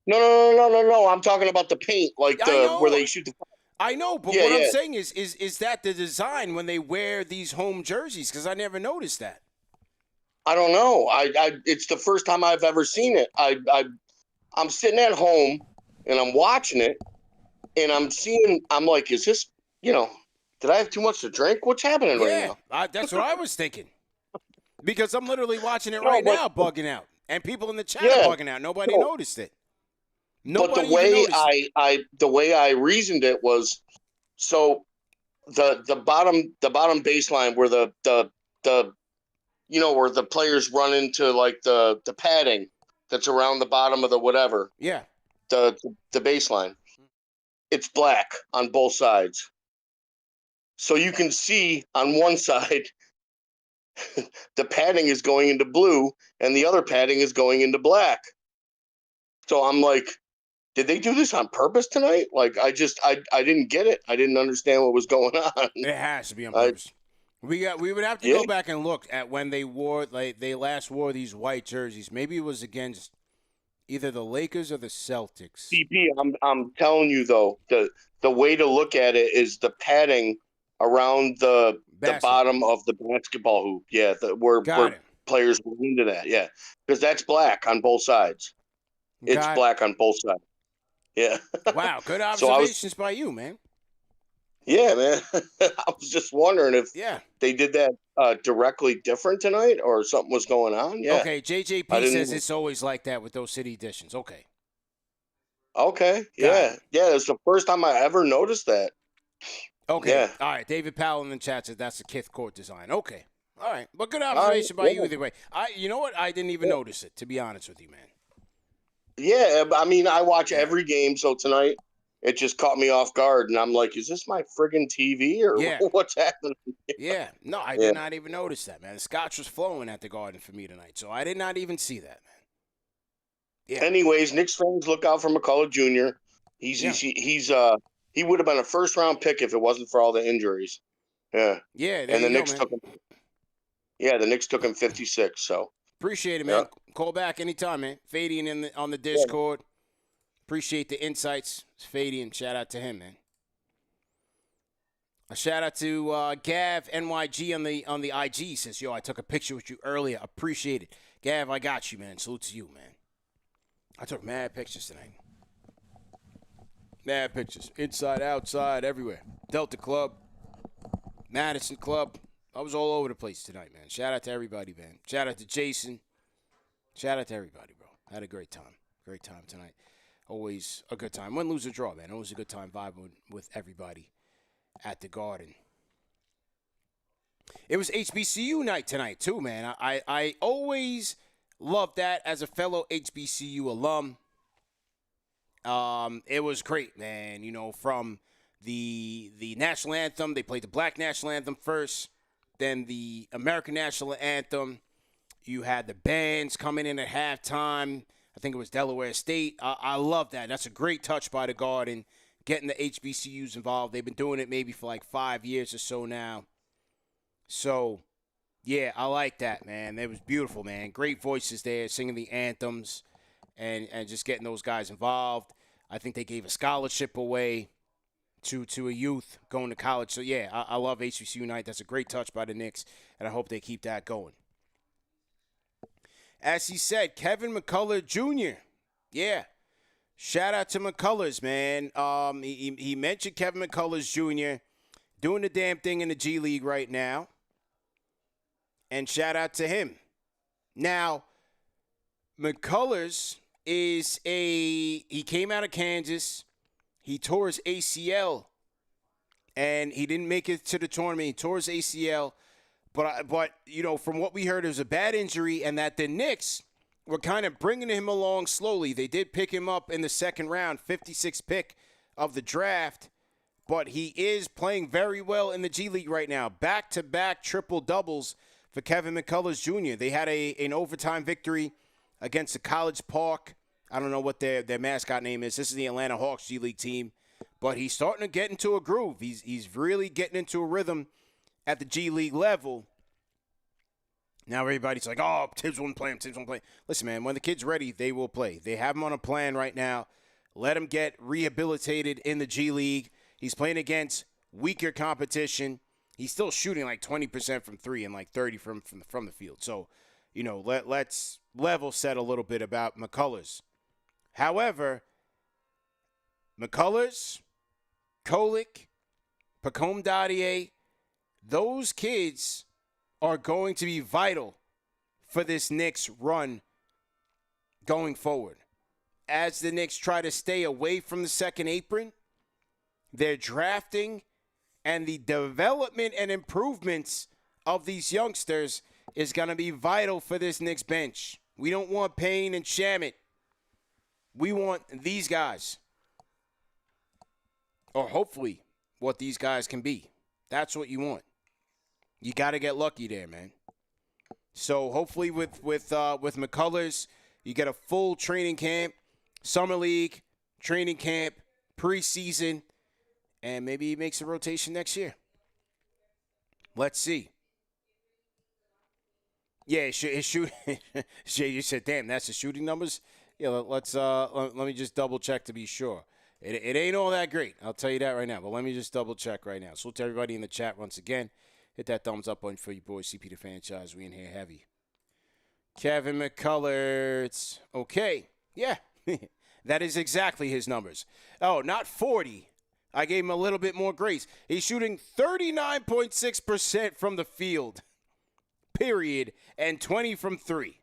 No. I'm talking about the paint, like where they shoot the. I know, but what I'm saying is that the design when they wear these home jerseys? Because I never noticed that. I don't know. It's the first time I've ever seen it. I'm sitting at home and I'm watching it, and I'm like, is this, did I have too much to drink? What's happening right now? That's what I was thinking. Because I'm literally watching it right now, bugging out, and people in the chat are bugging out. Nobody noticed it. But the way I reasoned it was, so the bottom baseline where the where the players run into like the padding that's around the bottom of the whatever. Yeah. The baseline. It's black on both sides. So you can see on one side the padding is going into blue and the other padding is going into black. So I'm like, did they do this on purpose tonight? Like, I didn't get it. I didn't understand what was going on. It has to be on purpose. We would have to go back and look at when they last wore these white jerseys. Maybe it was against either the Lakers or the Celtics. CP, I'm telling you though, the way to look at it is the padding around the bottom of the basketball hoop. Yeah, where players were into that. Yeah, because that's black on both sides. It's black on both sides. Yeah. Wow, good observations by you, man. Yeah, man. I was just wondering if they did that directly different tonight or something was going on. Yeah. Okay, JJP says it's always like that with those city editions. Okay. Yeah. Yeah, it's the first time I ever noticed that. Okay. Yeah. All right. David Powell in the chat says that's the Kith Court design. Okay. All right. But good observation by you either way. You know what? I didn't even notice it, to be honest with you, man. Yeah, I mean, I watch every game, so tonight it just caught me off guard, and I'm like, is this my friggin' TV or what's happening? Yeah. No, I did not even notice that, man. The scotch was flowing at the Garden for me tonight, so I did not even see that, man. Yeah. Anyways, Knicks fans, look out for MucCullar Jr. He would have been a first-round pick if it wasn't for all the injuries. Yeah. Yeah, and the Knicks took him. Yeah, the Knicks took him 56, so. Appreciate it, man. Yeah. Call back anytime, man. Fabian on the Discord. Appreciate the insights. It's Fabian. Shout out to him, man. A shout out to Gav NYG on the IG. Says, yo, I took a picture with you earlier. Appreciate it. Gav, I got you, man. Salute to you, man. I took mad pictures tonight. Mad pictures. Inside, outside, everywhere. Delta Club. Madison Club. I was all over the place tonight, man. Shout out to everybody, man. Shout out to Jason. Shout out to everybody, bro. Had a great time. Great time tonight. Always a good time. Win, lose, or draw, man. Always a good time vibing with everybody at the Garden. It was HBCU night tonight, too, man. I always love that as a fellow HBCU alum. It was great, man. From the national anthem, they played the Black national anthem first. Then the American national anthem. You had the bands coming in at halftime. I think it was Delaware State. I love that. That's a great touch by the Garden, getting the HBCUs involved. They've been doing it maybe for like 5 years or so now. So, yeah, I like that, man. It was beautiful, man. Great voices there, singing the anthems and just getting those guys involved. I think they gave a scholarship away to a youth going to college. So, yeah, I love HBCU night. That's a great touch by the Knicks, and I hope they keep that going. As he said, Kevin McCullar Jr. Yeah. Shout out to McCullars, man. He mentioned Kevin McCullars Jr. doing the damn thing in the G League right now. And shout out to him. Now, McCullars he came out of Kansas. He tore his ACL, and he didn't make it to the tournament. He tore his ACL. But you know, from what we heard, it was a bad injury, and that the Knicks were kind of bringing him along slowly. They did pick him up in the second round, 56th pick of the draft, but he is playing very well in the G League right now. Back-to-back triple-doubles for Kevin McCullars Jr. They had an overtime victory against the College Park. I don't know what their mascot name is. This is the Atlanta Hawks G League team. But he's starting to get into a groove. He's really getting into a rhythm at the G League level. Now everybody's like, oh, Tibbs won't play him. Tibbs won't play him. Listen, man, when the kid's ready, they will play. They have him on a plan right now. Let him get rehabilitated in the G League. He's playing against weaker competition. He's still shooting like 20% from three and like 30 from the field. So, you know, let's level set a little bit about McCullars. However, McCullars, Kolek, Pacome Dadier, those kids are going to be vital for this Knicks run going forward. As the Knicks try to stay away from the second apron, their drafting and the development and improvements of these youngsters is going to be vital for this Knicks bench. We don't want Payne and Shamet. We want these guys. Or hopefully what these guys can be. That's what you want. You got to get lucky there, man. So hopefully with McCullars, you get a full training camp, summer league, training camp, preseason, and maybe he makes a rotation next year. Let's see. Yeah, his shoot. Jay, you said, damn, that's the shooting numbers? Yeah, let me just double check to be sure. It ain't all that great. I'll tell you that right now. But let me just double check right now. So to everybody in the chat once again, hit that thumbs up button for you boys. CP the franchise. We in here heavy. Kevin McCullar. It's okay. Yeah, that is exactly his numbers. Oh, not 40. I gave him a little bit more grace. He's shooting 39.6% from the field, period, and 20 from three.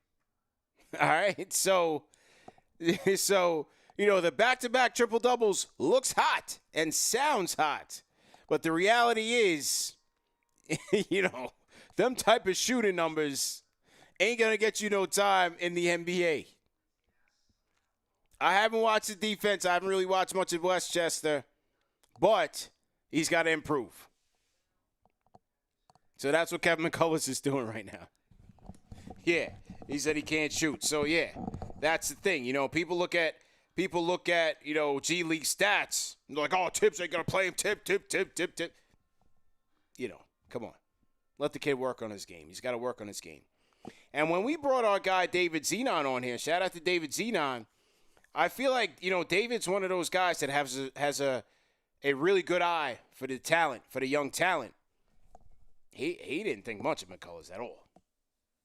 All right, so you know, the back-to-back triple-doubles looks hot and sounds hot. But the reality is, you know, them type of shooting numbers ain't going to get you no time in the NBA. I haven't watched the defense. I haven't really watched much of Westchester. But he's got to improve. So that's what Kevin McCullars is doing right now. Yeah, he said he can't shoot. So, yeah, that's the thing. You know, people look at, you know, G League stats. And they're like, oh, Tibbs ain't going to play him. Tip. You know, come on. Let the kid work on his game. He's got to work on his game. And when we brought our guy David Zenon on here, shout out to David Zenon, I feel like, you know, David's one of those guys that has a really good eye for the talent, for the young talent. He didn't think much of McCullars at all.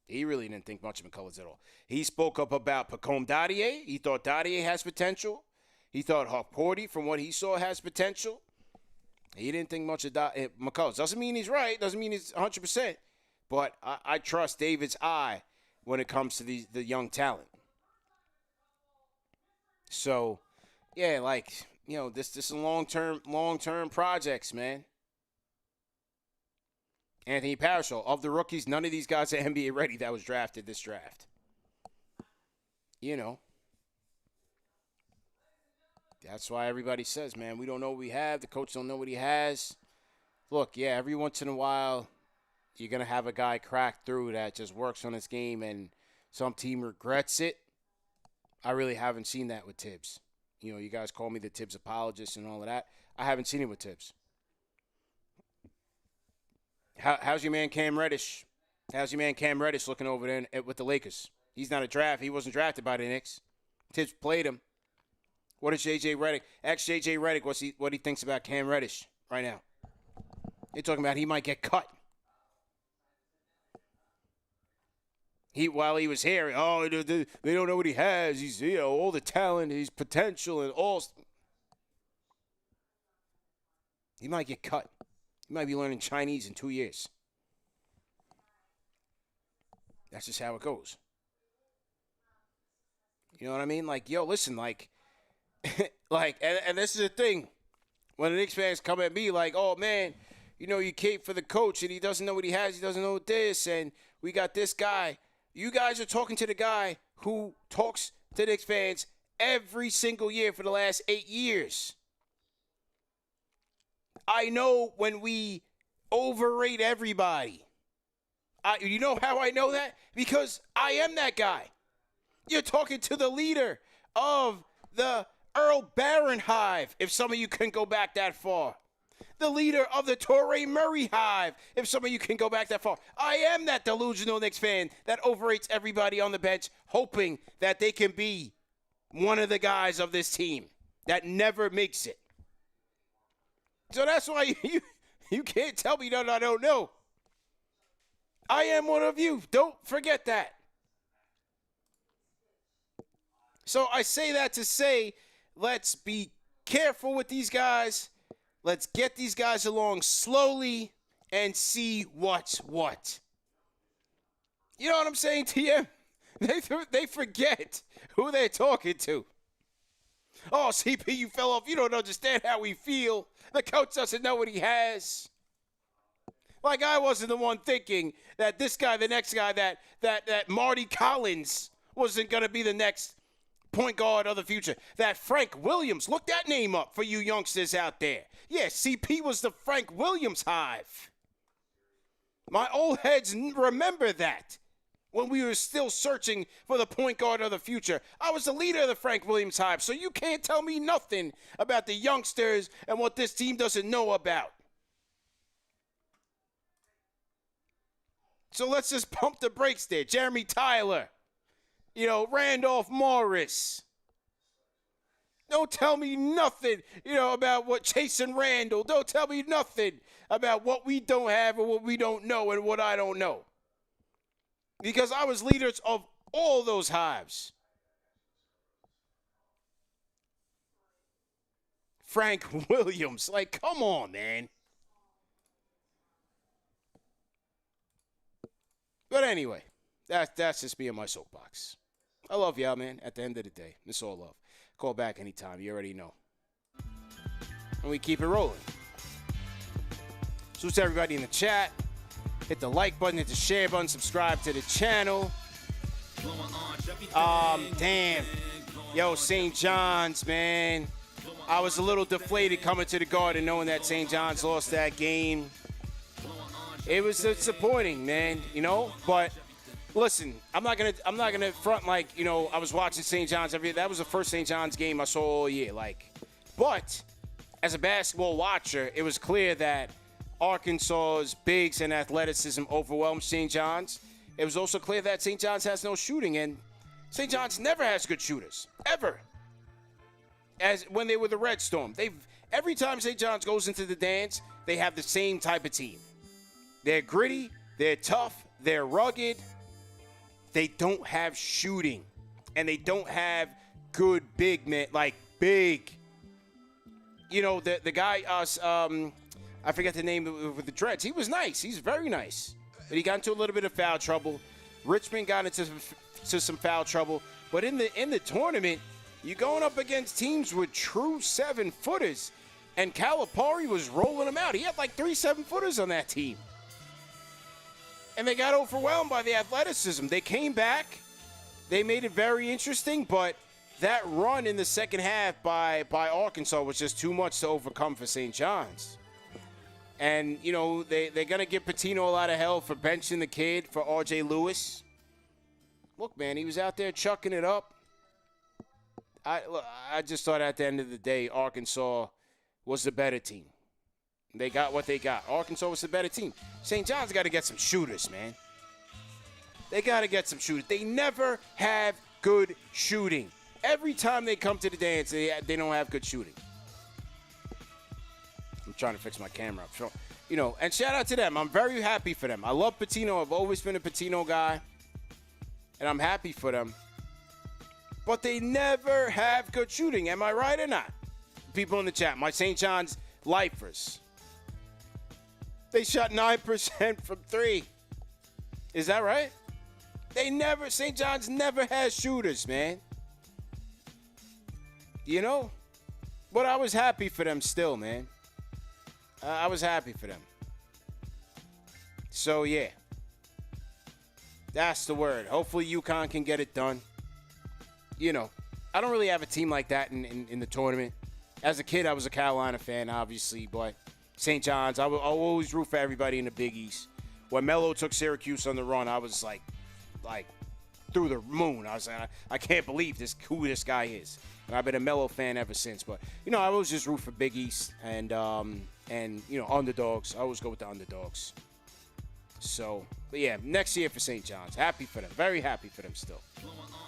He really didn't think much of McCullars at all. He spoke up about Pacome Dadier. He thought Dadier has potential. He thought Hawk Porty, from what he saw, has potential. He didn't think much of McCullars. Doesn't mean he's right. Doesn't mean he's 100%. But I trust David's eye when it comes to the young talent. So, yeah, like, you know, this is long-term projects, man. Anthony Parashall, of the rookies, none of these guys are NBA ready that was drafted this draft. You know. That's why everybody says, man, we don't know what we have. The coach don't know what he has. Look, yeah, every once in a while, you're going to have a guy crack through that just works on his game and some team regrets it. I really haven't seen that with Tibbs. You know, you guys call me the Tibbs apologist and all of that. I haven't seen it with Tibbs. How's your man Cam Reddish? How's your man Cam Reddish looking over there with the Lakers? He's not a draft. He wasn't drafted by the Knicks. Tibbs played him. What is JJ Redick? Ex-JJ Redick, what he thinks about Cam Reddish right now. They're talking about he might get cut. While he was here, they don't know what he has. He's, all the talent, he's potential and all. He might get cut. He might be learning Chinese in 2 years. That's just how it goes. You know what I mean? Like, listen, like, and this is the thing. When the Knicks fans come at me like, oh, man, you cape for the coach and he doesn't know what he has. He doesn't know this. And we got this guy. You guys are talking to the guy who talks to Knicks fans every single year for the last 8 years. I know when we overrate everybody. You know how I know that? Because I am that guy. You're talking to the leader of the Earl Barron Hive, if some of you can go back that far. The leader of the Torrey Murray Hive, if some of you can go back that far. I am that delusional Knicks fan that overrates everybody on the bench, hoping that they can be one of the guys of this team that never makes it. So that's why you can't tell me that I don't know. I am one of you. Don't forget that. So I say that to say, let's be careful with these guys. Let's get these guys along slowly and see what's what. You know what I'm saying, TM? They forget who they're talking to. Oh, CP, you fell off. You don't understand how we feel. The coach doesn't know what he has. Like I wasn't the one thinking that this guy, the next guy, that Marty Collins wasn't going to be the next point guard of the future. That Frank Williams, look that name up for you youngsters out there. Yeah, CP was the Frank Williams Hive. My old heads remember that when we were still searching for the point guard of the future. I was the leader of the Frank Williams Hive, so you can't tell me nothing about the youngsters and what this team doesn't know about. So let's just pump the brakes there. Jeremy Tyler. Randolph Morris. Don't tell me nothing, about what Jason Randall. Don't tell me nothing about what we don't have or what we don't know and what I don't know. Because I was leaders of all those hives. Frank Williams. Like, come on, man. But anyway, that's just me in my soapbox. I love y'all, man. At the end of the day, it's all love. Call back anytime. You already know. And we keep it rolling. Salute to everybody in the chat. Hit the like button, hit the share button, subscribe to the channel. Damn. Yo, St. John's, man. I was a little deflated coming to the Garden knowing that St. John's lost that game. It was disappointing, man, but listen, I'm not gonna front like, I was watching St. John's that was the first St. John's game I saw all year, but as a basketball watcher, it was clear that Arkansas's bigs and athleticism overwhelmed St. John's. It was also clear that St. John's has no shooting, and St. John's never has good shooters, ever. As when they were the Red Storm, every time St. John's goes into the dance, they have the same type of team. They're gritty, they're tough, they're rugged. They don't have shooting, and they don't have good big men, big. The guy, I forget the name with the dreads. He was nice. He's very nice. But he got into a little bit of foul trouble. Richmond got into some foul trouble. But in the tournament, you're going up against teams with true 7-footers, and Calipari was rolling them out. He had 3 7-footers on that team. And they got overwhelmed by the athleticism. They came back. They made it very interesting, but that run in the second half by Arkansas was just too much to overcome for St. John's. And, they're going to give Pitino a lot of hell for benching the kid for R.J. Lewis. Look, man, he was out there chucking it up. I just thought at the end of the day, Arkansas was the better team. They got what they got. Arkansas was the better team. St. John's got to get some shooters, man. They got to get some shooters. They never have good shooting. Every time they come to the dance, they don't have good shooting. I'm trying to fix my camera up. So, you know, and shout out to them. I'm very happy for them. I love Patino. I've always been a Patino guy. And I'm happy for them. But they never have good shooting. Am I right or not? People in the chat. My St. John's lifers. They shot 9% from 3. Is that right? St. John's never has shooters, man. You know? But I was happy for them still, man. I was happy for them. So, yeah. That's the word. Hopefully UConn can get it done. You know, I don't really have a team like that in the tournament. As a kid, I was a Carolina fan, obviously, but St. John's, I'll always root for everybody in the Big East. When Melo took Syracuse on the run, I was like through the moon. I was like, I can't believe who this guy is. And I've been a Melo fan ever since. But, you know, I always just root for Big East and you know, underdogs. I always go with the underdogs. So, but yeah, next year for St. John's. Happy for them. Very happy for them still.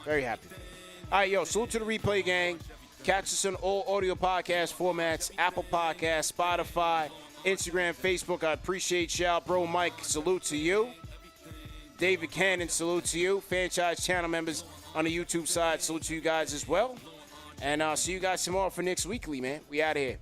Very happy for them. All right, yo, salute to the replay gang. Catch us on all audio podcast formats, Apple Podcasts, Spotify, Instagram, Facebook. I appreciate y'all. Bro Mike, salute to you. David Cannon, salute to you. Franchise channel members on the YouTube side, salute to you guys as well. And I'll see you guys tomorrow for Knicks Weekly, man. We out of here.